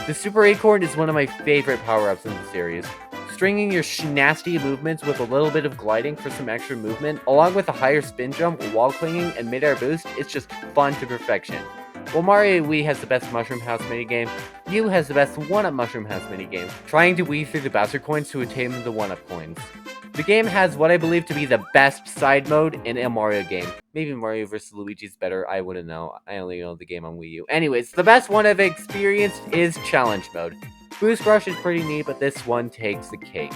Speaker 1: The Super Acorn is one of my favorite power-ups in the series. Stringing your nasty movements with a little bit of gliding for some extra movement, along with a higher spin jump, wall clinging, and mid-air boost, it's just fun to perfection. While Mario Wii has the best Mushroom House minigame, U has the best 1-Up Mushroom House minigame, trying to weave through the Bowser coins to attain the 1-Up coins. The game has what I believe to be the best side mode in a Mario game. Maybe Mario vs. Luigi's better, I wouldn't know. I only know the game on Wii U. Anyways, the best one I've experienced is Challenge Mode. Boost Rush is pretty neat, but this one takes the cake.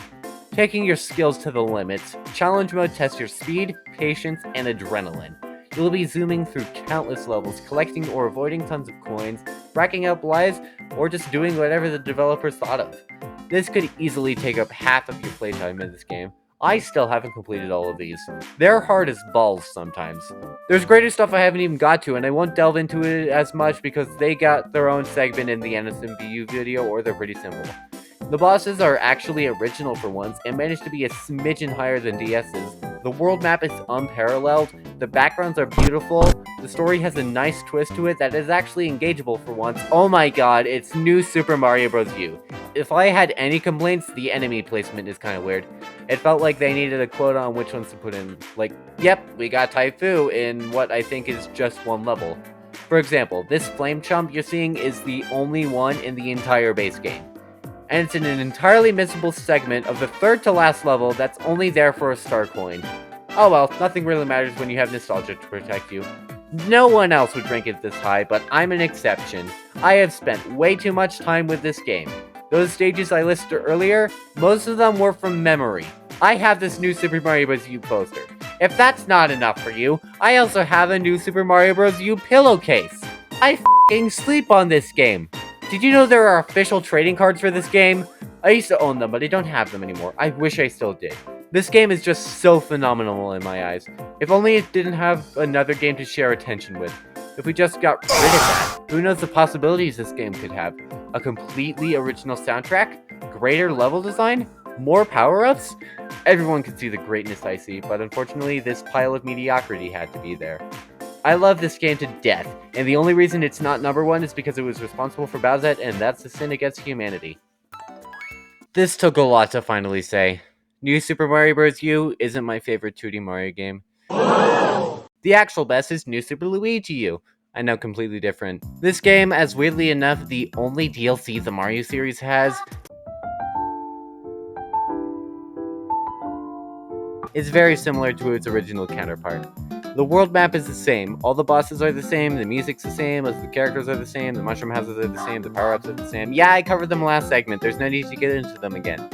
Speaker 1: Taking your skills to the limits, Challenge Mode tests your speed, patience, and adrenaline. You'll be zooming through countless levels, collecting or avoiding tons of coins, racking up lives, or just doing whatever the developers thought of. This could easily take up half of your playtime in this game. I still haven't completed all of these. They're hard as balls sometimes. There's greater stuff I haven't even got to, and I won't delve into it as much because they got their own segment in the NSMBU video, or they're pretty simple. The bosses are actually original for once, and managed to be a smidgen higher than DS's. The world map is unparalleled, the backgrounds are beautiful, the story has a nice twist to it that is actually engageable for once. Oh my god, it's new Super Mario Bros. U. If I had any complaints, the enemy placement is kinda weird. It felt like they needed a quota on which ones to put in. Like, yep, we got Typhoo in what I think is just one level. For example, this Flame Chump you're seeing is the only one in the entire base game. And it's in an entirely missable segment of the third to last level that's only there for a star coin. Oh well, nothing really matters when you have nostalgia to protect you. No one else would rank it this high, but I'm an exception. I have spent way too much time with this game. Those stages I listed earlier, most of them were from memory. I have this new Super Mario Bros. U poster. If that's not enough for you, I also have a new Super Mario Bros. U pillowcase. I f***ing sleep on this game. Did you know there are official trading cards for this game? I used to own them, but I don't have them anymore. I wish I still did. This game is just so phenomenal in my eyes. If only it didn't have another game to share attention with. If we just got rid of that, who knows the possibilities this game could have? A completely original soundtrack? Greater level design? More power-ups? Everyone can see the greatness I see, but unfortunately this pile of mediocrity had to be there. I love this game to death, and the only reason it's not number 1 is because it was responsible for Bowsette, and that's a sin against humanity. This took a lot to finally say. New Super Mario Bros. U isn't my favorite 2D Mario game. The actual best is New Super Luigi U. I know, completely different. This game, as weirdly enough, the only DLC the Mario series has, is very similar to its original counterpart. The world map is the same, all the bosses are the same, the music's the same, as the characters are the same, the mushroom houses are the same, the power-ups are the same. Yeah, I covered them last segment, there's no need to get into them again.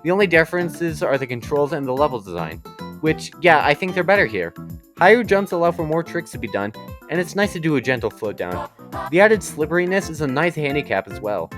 Speaker 1: The only differences are the controls and the level design, which, yeah, I think they're better here. Higher jumps allow for more tricks to be done, and it's nice to do a gentle float down. The added slipperiness is a nice handicap as well.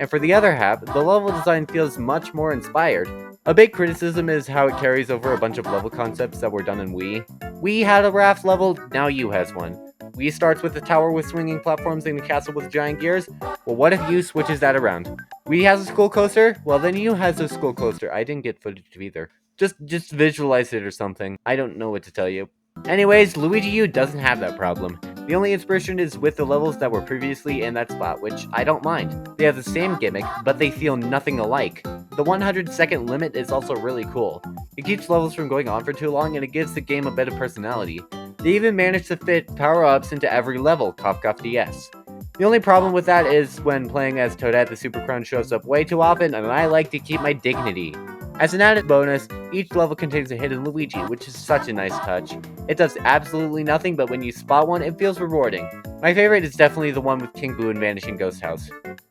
Speaker 1: And for the other half, the level design feels much more inspired. A big criticism is how it carries over a bunch of level concepts that were done in Wii. Wii had a raft level, now U has one. Wii starts with a tower with swinging platforms and a castle with giant gears. Well, what if U switches that around? Wii has a school coaster? Well, then U has a school coaster. I didn't get footage of either. Just visualize it or something. I don't know what to tell you. Anyways, Luigi U doesn't have that problem. The only inspiration is with the levels that were previously in that spot, which I don't mind. They have the same gimmick, but they feel nothing alike. The 100-second limit is also really cool. It keeps levels from going on for too long, and it gives the game a bit of personality. They even managed to fit power-ups into every level, cough cough DS. The only problem with that is when playing as Toadette, the Super Crown shows up way too often, and I like to keep my dignity. As an added bonus, each level contains a hidden Luigi, which is such a nice touch. It does absolutely nothing, but when you spot one, it feels rewarding. My favorite is definitely the one with King Boo and Vanishing Ghost House.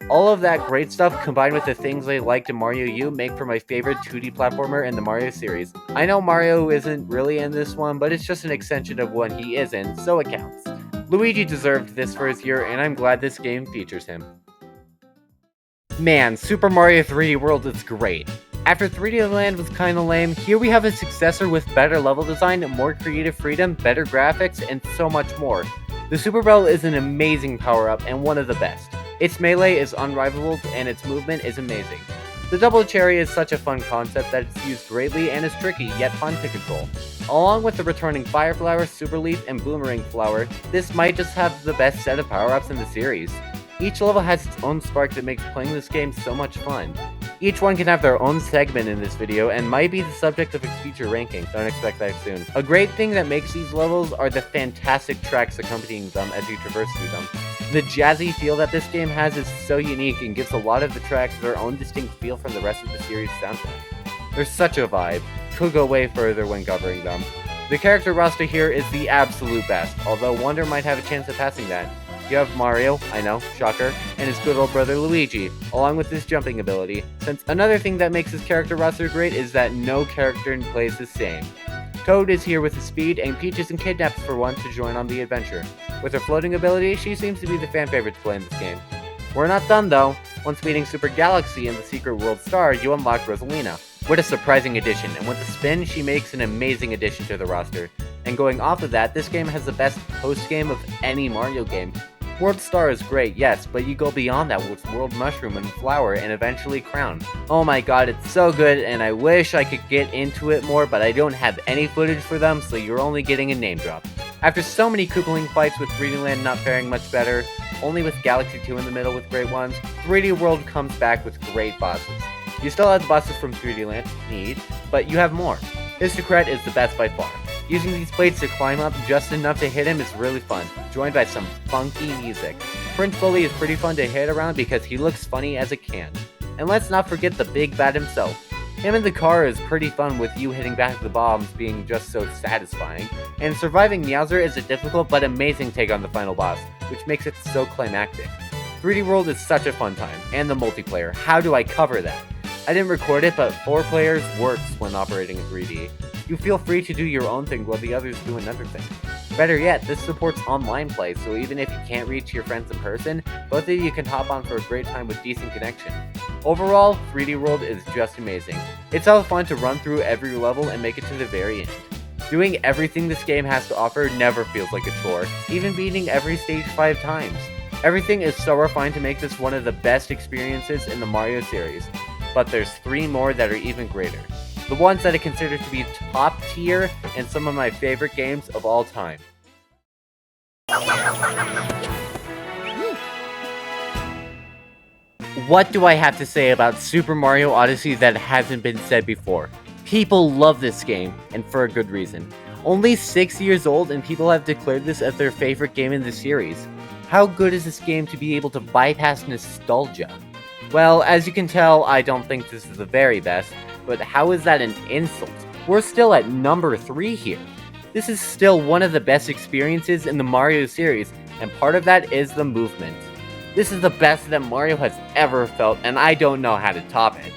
Speaker 1: All of that great stuff combined with the things I liked in Mario U make for my favorite 2D platformer in the Mario series. I know Mario isn't really in this one, but it's just an extension of what he is in, so it counts. Luigi deserved this for his year, and I'm glad this game features him. Man, Super Mario 3D World is great. After 3D Land was kinda lame, here we have a successor with better level design, more creative freedom, better graphics, and so much more. The Super Bell is an amazing power-up and one of the best. Its melee is unrivaled and its movement is amazing. The Double Cherry is such a fun concept that it's used greatly and is tricky yet fun to control. Along with the returning Fire Flower, Super Leaf, and Boomerang Flower, this might just have the best set of power-ups in the series. Each level has its own spark that makes playing this game so much fun. Each one can have their own segment in this video and might be the subject of its future ranking. Don't expect that soon. A great thing that makes these levels are the fantastic tracks accompanying them as you traverse through them. The jazzy feel that this game has is so unique and gives a lot of the tracks their own distinct feel from the rest of the series' soundtrack. They're such a vibe. Could go way further when covering them. The character roster here is the absolute best, although Wonder might have a chance of passing that. You have Mario, I know, shocker, and his good old brother Luigi, along with his jumping ability, since another thing that makes his character roster great is that no character plays the same. Toad is here with his speed, and Peach isn't kidnapped for one to join on the adventure. With her floating ability, she seems to be the fan favorite to play in this game. We're not done though. Once meeting Super Galaxy and the Secret World Star, you unlock Rosalina. What a surprising addition, and with the spin, she makes an amazing addition to the roster. And going off of that, this game has the best post-game of any Mario game. World Star is great, yes, but you go beyond that with World Mushroom and Flower and eventually Crown. Oh my god, it's so good, and I wish I could get into it more, but I don't have any footage for them, so you're only getting a name drop. After so many Koopaling fights with 3D Land not faring much better, only with Galaxy 2 in the middle with great ones, 3D World comes back with great bosses. You still have the bosses from 3D Land, neat, but you have more. Hisstocrat is the best by far. Using these plates to climb up just enough to hit him is really fun, joined by some funky music. Prince Bully is pretty fun to hit around because he looks funny as a can. And let's not forget the big bad himself. Him in the car is pretty fun with you hitting back the bombs being just so satisfying. And surviving Meowser is a difficult but amazing take on the final boss, which makes it so climactic. 3D World is such a fun time, and the multiplayer, how do I cover that? I didn't record it, but 4 players works when operating in 3D. You feel free to do your own thing while the others do another thing. Better yet, this supports online play, so even if you can't reach your friends in person, both of you can hop on for a great time with decent connection. Overall, 3D World is just amazing. It's so fun to run through every level and make it to the very end. Doing everything this game has to offer never feels like a chore, even beating every stage 5 times. Everything is so refined to make this one of the best experiences in the Mario series, but there's 3 more that are even greater. The ones that I consider to be top tier and some of my favorite games of all time. What do I have to say about Super Mario Odyssey that hasn't been said before? People love this game, and for a good reason. Only 6 years old and people have declared this as their favorite game in the series. How good is this game to be able to bypass nostalgia? Well, as you can tell, I don't think this is the very best, but how is that an insult? We're still at number 3 here. This is still one of the best experiences in the Mario series, and part of that is the movement. This is the best that Mario has ever felt, and I don't know how to top it.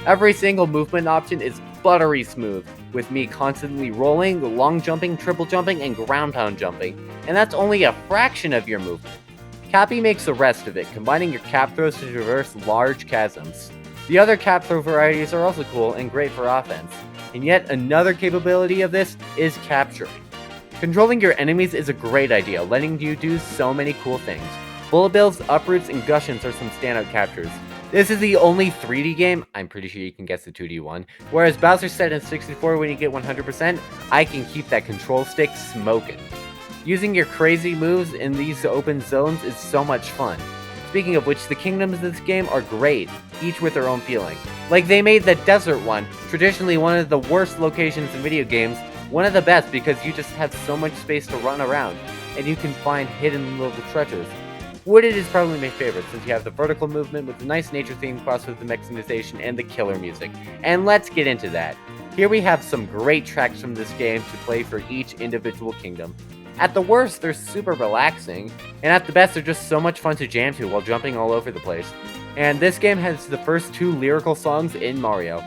Speaker 1: Every single movement option is buttery smooth, with me constantly rolling, long jumping, triple jumping, and ground pound jumping, and that's only a fraction of your movement. Cappy makes the rest of it, combining your cap throws to traverse large chasms. The other cap throw varieties are also cool and great for offense, and yet another capability of this is capturing. Controlling your enemies is a great idea, letting you do so many cool things. Bullet bills, uproots, and gushions are some standout captures. This is the only 3D game, I'm pretty sure you can guess the 2D one, whereas Bowser said in 64 when you get 100%, I can keep that control stick smoking. Using your crazy moves in these open zones is so much fun. Speaking of which, the kingdoms of this game are great, each with their own feeling. Like they made the desert one, traditionally one of the worst locations in video games, one of the best because you just have so much space to run around, and you can find hidden little treasures. Wooded is probably my favorite, since you have the vertical movement with the nice nature theme crossed with the mechanization and the killer music. And let's get into that. Here we have some great tracks from this game to play for each individual kingdom. At the worst, they're super relaxing, and at the best, they're just so much fun to jam to while jumping all over the place. And this game has the first 2 lyrical songs in Mario.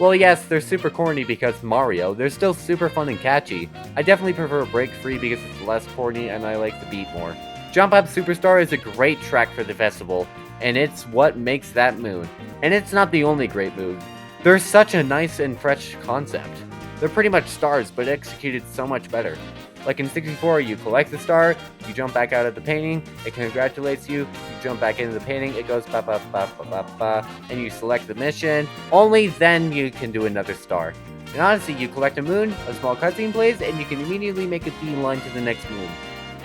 Speaker 1: Well, yes, they're super corny because Mario, they're still super fun and catchy. I definitely prefer Break Free because it's less corny and I like the beat more. Jump Up Superstar is a great track for the festival, and it's what makes that mood. And it's not the only great mood. They're such a nice and fresh concept. They're pretty much stars, but executed so much better. Like in 64, you collect the star, you jump back out of the painting, it congratulates you, you jump back into the painting, it goes ba ba ba ba ba ba, and you select the mission, only then you can do another star. In Odyssey, you collect a moon, a small cutscene plays, and you can immediately make a beeline to the next moon.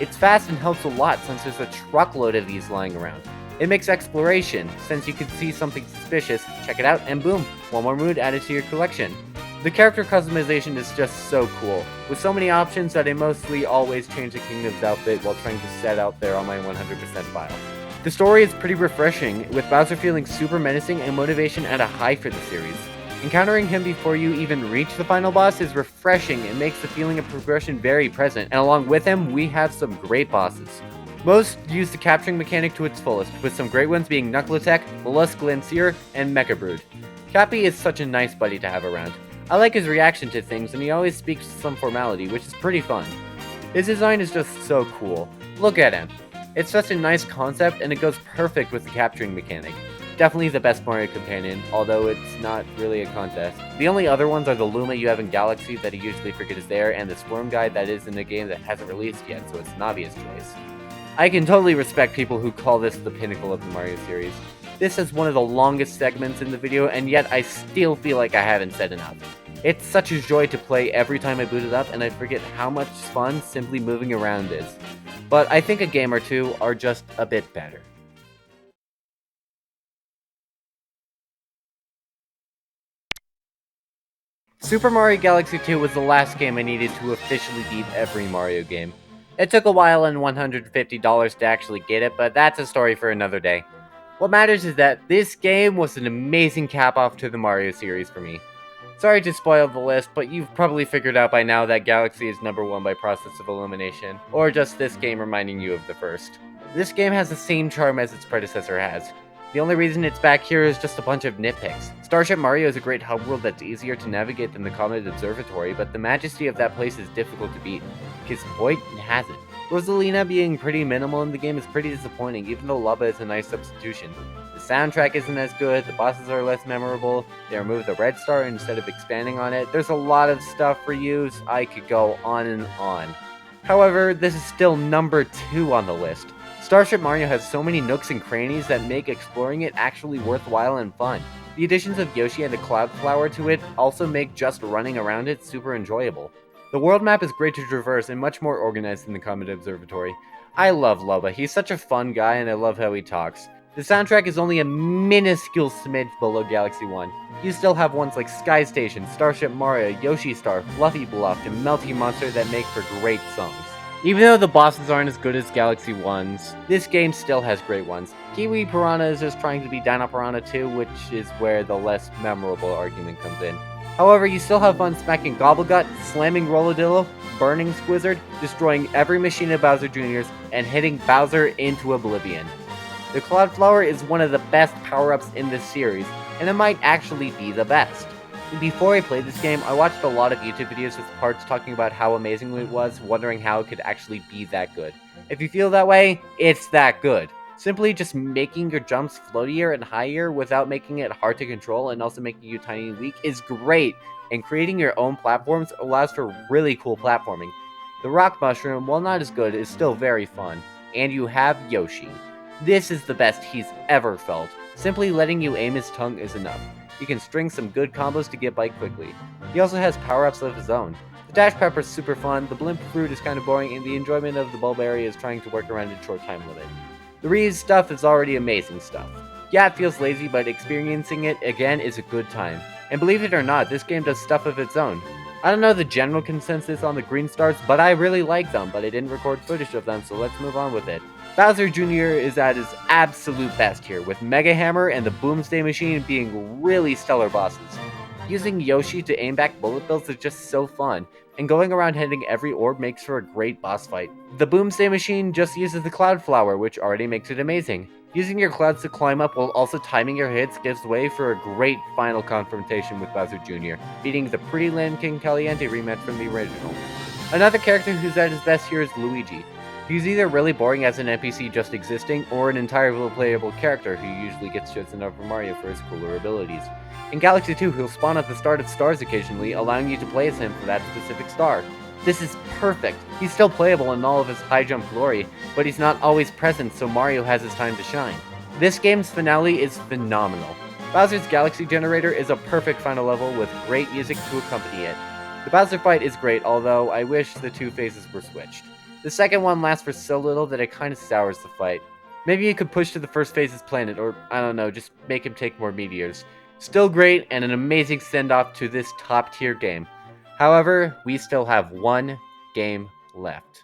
Speaker 1: It's fast and helps a lot since there's a truckload of these lying around. It makes exploration, since you can see something suspicious, check it out, and boom, one more moon added to your collection. The character customization is just so cool, with so many options that I mostly always change the kingdom's outfit while trying to set out there on my 100% file. The story is pretty refreshing, with Bowser feeling super menacing and motivation at a high for the series. Encountering him before you even reach the final boss is refreshing and makes the feeling of progression very present, and along with him, we have some great bosses. Most use the capturing mechanic to its fullest, with some great ones being Knuckle Attack, Mollusk Lancier, and Mecha Brood. Cappy is such a nice buddy to have around. I like his reaction to things, and he always speaks some formality, which is pretty fun. His design is just so cool. Look at him. It's such a nice concept, and it goes perfect with the capturing mechanic. Definitely the best Mario companion, although it's not really a contest. The only other ones are the Luma you have in Galaxy that you usually forget is there, and the Squirm guy that is in a game that hasn't released yet, so it's an obvious choice. I can totally respect people who call this the pinnacle of the Mario series. This is one of the longest segments in the video, and yet I still feel like I haven't said enough. It's such a joy to play every time I boot it up, and I forget how much fun simply moving around is. But I think a game or two are just a bit better. Super Mario Galaxy 2 was the last game I needed to officially beat every Mario game. It took a while and $150 to actually get it, but that's a story for another day. What matters is that this game was an amazing cap-off to the Mario series for me. Sorry to spoil the list, but you've probably figured out by now that Galaxy is number 1 by process of elimination, or just this game reminding you of the first. This game has the same charm as its predecessor has. The only reason it's back here is just a bunch of nitpicks. Starship Mario is a great hub world that's easier to navigate than the Comet Observatory, but the majesty of that place is difficult to beat. Case in point, it has it. Rosalina being pretty minimal in the game is pretty disappointing, even though Lubba is a nice substitution. The soundtrack isn't as good, the bosses are less memorable, they removed the red star instead of expanding on it. There's a lot of stuff for use, I could go on and on. However, this is still number 2 on the list. Starship Mario has so many nooks and crannies that make exploring it actually worthwhile and fun. The additions of Yoshi and the Cloud Flower to it also make just running around it super enjoyable. The world map is great to traverse and much more organized than the Comet Observatory. I love Lubba, he's such a fun guy and I love how he talks. The soundtrack is only a minuscule smidge below Galaxy 1. You still have ones like Sky Station, Starship Mario, Yoshi Star, Fluffy Bluff, and Melty Monster that make for great songs. Even though the bosses aren't as good as Galaxy 1's, this game still has great ones. Kiwi Piranha is just trying to be Dino Piranha 2, which is where the less memorable argument comes in. However, you still have fun smacking Gobblegut, slamming Rolladillo, burning Squizzard, destroying every machine of Bowser Jr.'s, and hitting Bowser into oblivion. The Cloud Flower is one of the best power-ups in this series, and it might actually be the best. Before I played this game, I watched a lot of YouTube videos with parts talking about how amazing it was, wondering how it could actually be that good. If you feel that way, it's that good. Simply just making your jumps floatier and higher without making it hard to control and also making you tiny and weak is great, and creating your own platforms allows for really cool platforming. The Rock Mushroom, while not as good, is still very fun, and you have Yoshi. This is the best he's ever felt. Simply letting you aim his tongue is enough. You can string some good combos to get by quickly. He also has power-ups of his own. The Dash Pepper is super fun, the Blimp Fruit is kind of boring, and the enjoyment of the Bulb area is trying to work around a short time limit. The reused stuff is already amazing stuff. Yeah, it feels lazy, but experiencing it again is a good time. And believe it or not, this game does stuff of its own. I don't know the general consensus on the green stars, but I really like them, but I didn't record footage of them, so let's move on with it. Bowser Jr. is at his absolute best here, with Mega Hammer and the Boomsday Machine being really stellar bosses. Using Yoshi to aim back bullet bills is just so fun, and going around hitting every orb makes for a great boss fight. The Boomsday Machine just uses the Cloud Flower, which already makes it amazing. Using your clouds to climb up while also timing your hits gives way for a great final confrontation with Bowser Jr., beating the Pretty Land King Caliente rematch from the original. Another character who's at his best here is Luigi. He's either really boring as an NPC just existing, or an entirely playable character who usually gets chosen over Mario for his cooler abilities. In Galaxy 2, he'll spawn at the start of stars occasionally, allowing you to play as him for that specific star. This is perfect. He's still playable in all of his high jump glory, but he's not always present, so Mario has his time to shine. This game's finale is phenomenal. Bowser's Galaxy Generator is a perfect final level with great music to accompany it. The Bowser fight is great, although I wish the two phases were switched. The second one lasts for so little that it kinda sours the fight. Maybe you could push to the first phase's planet, or I don't know, just make him take more meteors. Still great, and an amazing send-off to this top-tier game. However, we still have one game left.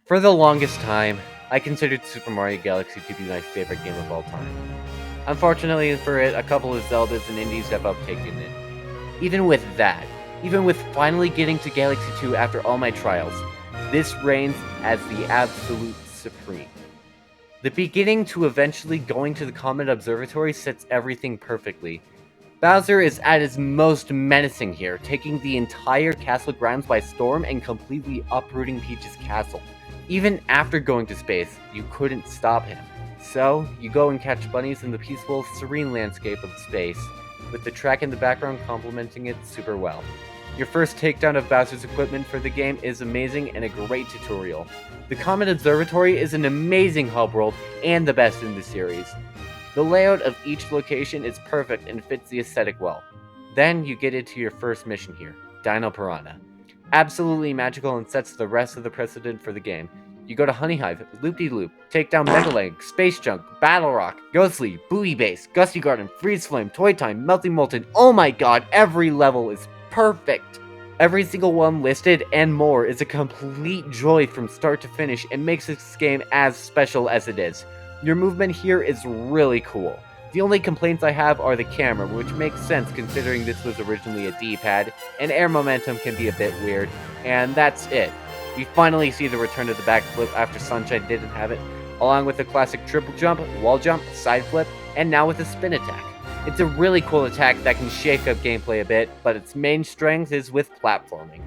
Speaker 1: For the longest time, I considered Super Mario Galaxy to be my favorite game of all time. Unfortunately for it, a couple of Zeldas and indies have uptaken it. Even with that, even with finally getting to Galaxy 2 after all my trials, this reigns as the absolute supreme. The beginning to eventually going to the Comet Observatory sets everything perfectly. Bowser is at his most menacing here, taking the entire castle grounds by storm and completely uprooting Peach's castle. Even after going to space, you couldn't stop him. So, you go and catch bunnies in the peaceful, serene landscape of space, with the track in the background complementing it super well. Your first takedown of Bowser's equipment for the game is amazing and a great tutorial. The Comet Observatory is an amazing hub world and the best in the series. The layout of each location is perfect and fits the aesthetic well. Then you get into your first mission here, Dino Piranha. Absolutely magical and sets the rest of the precedent for the game. You go to Honey Hive, Loop-de-Loop, take down Megaleg, Space Junk, Battle Rock, Ghostly, Buoy Base, Gusty Garden, Freeze Flame, Toy Time, Melty Molten. Oh my god, every level is perfect! Every single one listed and more is a complete joy from start to finish and makes this game as special as it is. Your movement here is really cool. The only complaints I have are the camera, which makes sense considering this was originally a D-pad, and air momentum can be a bit weird, and that's it. We finally see the return of the backflip after Sunshine didn't have it. along with the classic triple jump, wall jump, side flip, and now with a spin attack. It's a really cool attack that can shake up gameplay a bit, but its main strength is with platforming.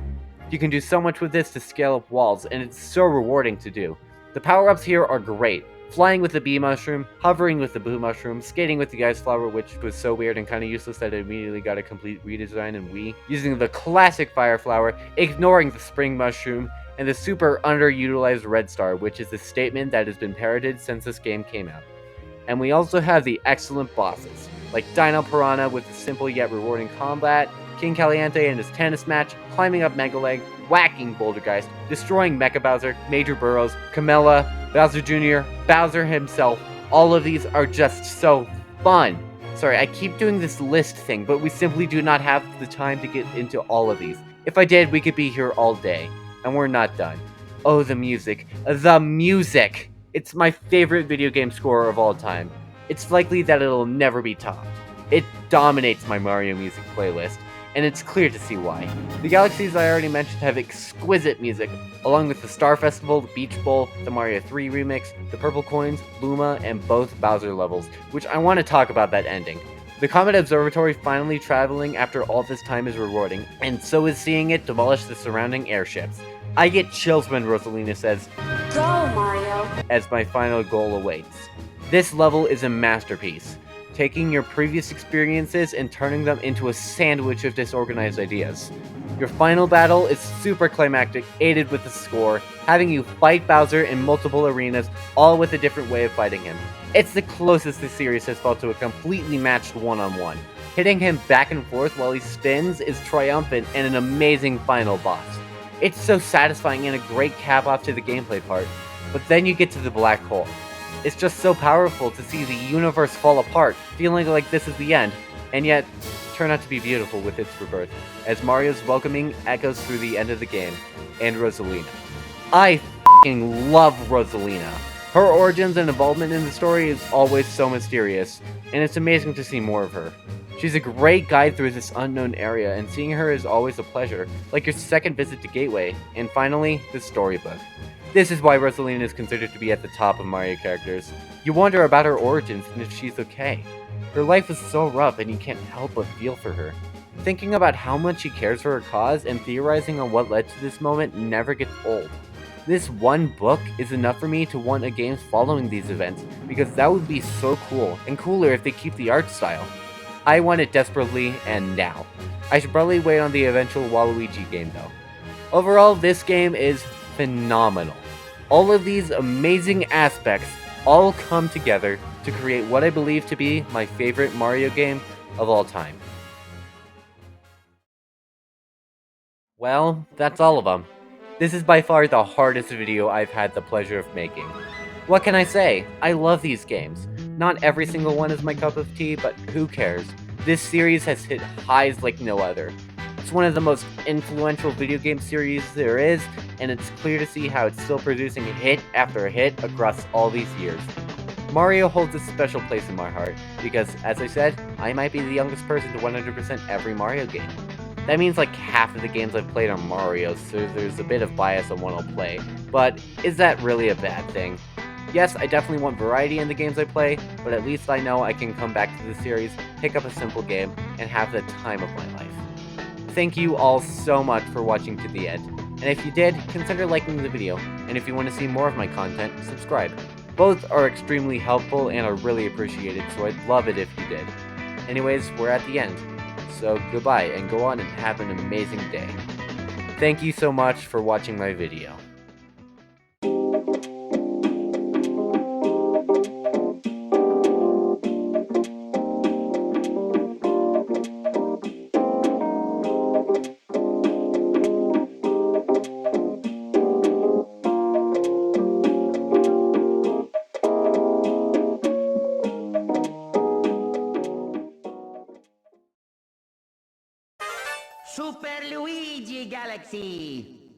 Speaker 1: You can do so much with this to scale up walls, and it's so rewarding to do. The power-ups here are great. Flying with the bee mushroom, hovering with the boo mushroom, skating with the ice flower, which was so weird and kind of useless that it immediately got a complete redesign in Wii, using the classic fire flower, ignoring the spring mushroom, and the super underutilized red star, which is a statement that has been parroted since this game came out. And we also have the excellent bosses, like Dino Piranha with the simple yet rewarding combat, King Caliente and his tennis match, climbing up Megaleg, whacking Bouldergeist, destroying Mecha Bowser, Major Burrows, Camilla, Bowser Jr., Bowser himself. All of these are just so fun. Sorry, I keep doing this list thing, but we simply do not have the time to get into all of these. If I did, we could be here all day, and we're not done. Oh, the music. The music! It's my favorite video game score of all time. It's likely that it'll never be topped. It dominates my Mario music playlist, and it's clear to see why. The galaxies I already mentioned have exquisite music, along with the Star Festival, the Beach Bowl, the Mario 3 remix, the Purple Coins, Luma, and both Bowser levels, which I want to talk about that ending. The Comet Observatory finally traveling after all this time is rewarding, and so is seeing it demolish the surrounding airships. I get chills when Rosalina says, "Go, Mario," as my final goal awaits. This level is a masterpiece, taking your previous experiences and turning them into a sandwich of disorganized ideas. Your final battle is super climactic, aided with the score, having you fight Bowser in multiple arenas, all with a different way of fighting him. It's the closest the series has felt to a completely matched one-on-one. Hitting him back and forth while he spins is triumphant and an amazing final boss. It's so satisfying and a great cap-off to the gameplay part, but then you get to the black hole. It's just so powerful to see the universe fall apart, feeling like this is the end, and yet turn out to be beautiful with its rebirth, as Mario's welcoming echoes through the end of the game, and Rosalina. I f***ing love Rosalina. Her origins and involvement in the story is always so mysterious, and it's amazing to see more of her. She's a great guide through this unknown area, and seeing her is always a pleasure, like your second visit to Gateway, and finally, the storybook. This is why Rosalina is considered to be at the top of Mario characters. You wonder about her origins and if she's okay. Her life is so rough and you can't help but feel for her. Thinking about how much she cares for her cause and theorizing on what led to this moment never gets old. This one book is enough for me to want a game following these events, because that would be so cool, and cooler if they keep the art style. I want it desperately, and now. I should probably wait on the eventual Waluigi game though. Overall, this game is phenomenal. All of these amazing aspects all come together to create what I believe to be my favorite Mario game of all time. Well, that's all of them. This is by far the hardest video I've had the pleasure of making. What can I say? I love these games. Not every single one is my cup of tea, but who cares? This series has hit highs like no other. It's one of the most influential video game series there is, and it's clear to see how it's still producing hit after hit across all these years. Mario holds a special place in my heart, because, as I said, I might be the youngest person to 100% every Mario game. That means like half of the games I've played are Mario, so there's a bit of bias on what I'll play, but is that really a bad thing? Yes, I definitely want variety in the games I play, but at least I know I can come back to the series, pick up a simple game, and have the time of my life. Thank you all so much for watching to the end, and if you did, consider liking the video, and if you want to see more of my content, subscribe. Both are extremely helpful and are really appreciated, so I'd love it if you did. Anyways, we're at the end, so goodbye and go on and have an amazing day. Thank you so much for watching my video.
Speaker 2: Super Luigi Galaxy!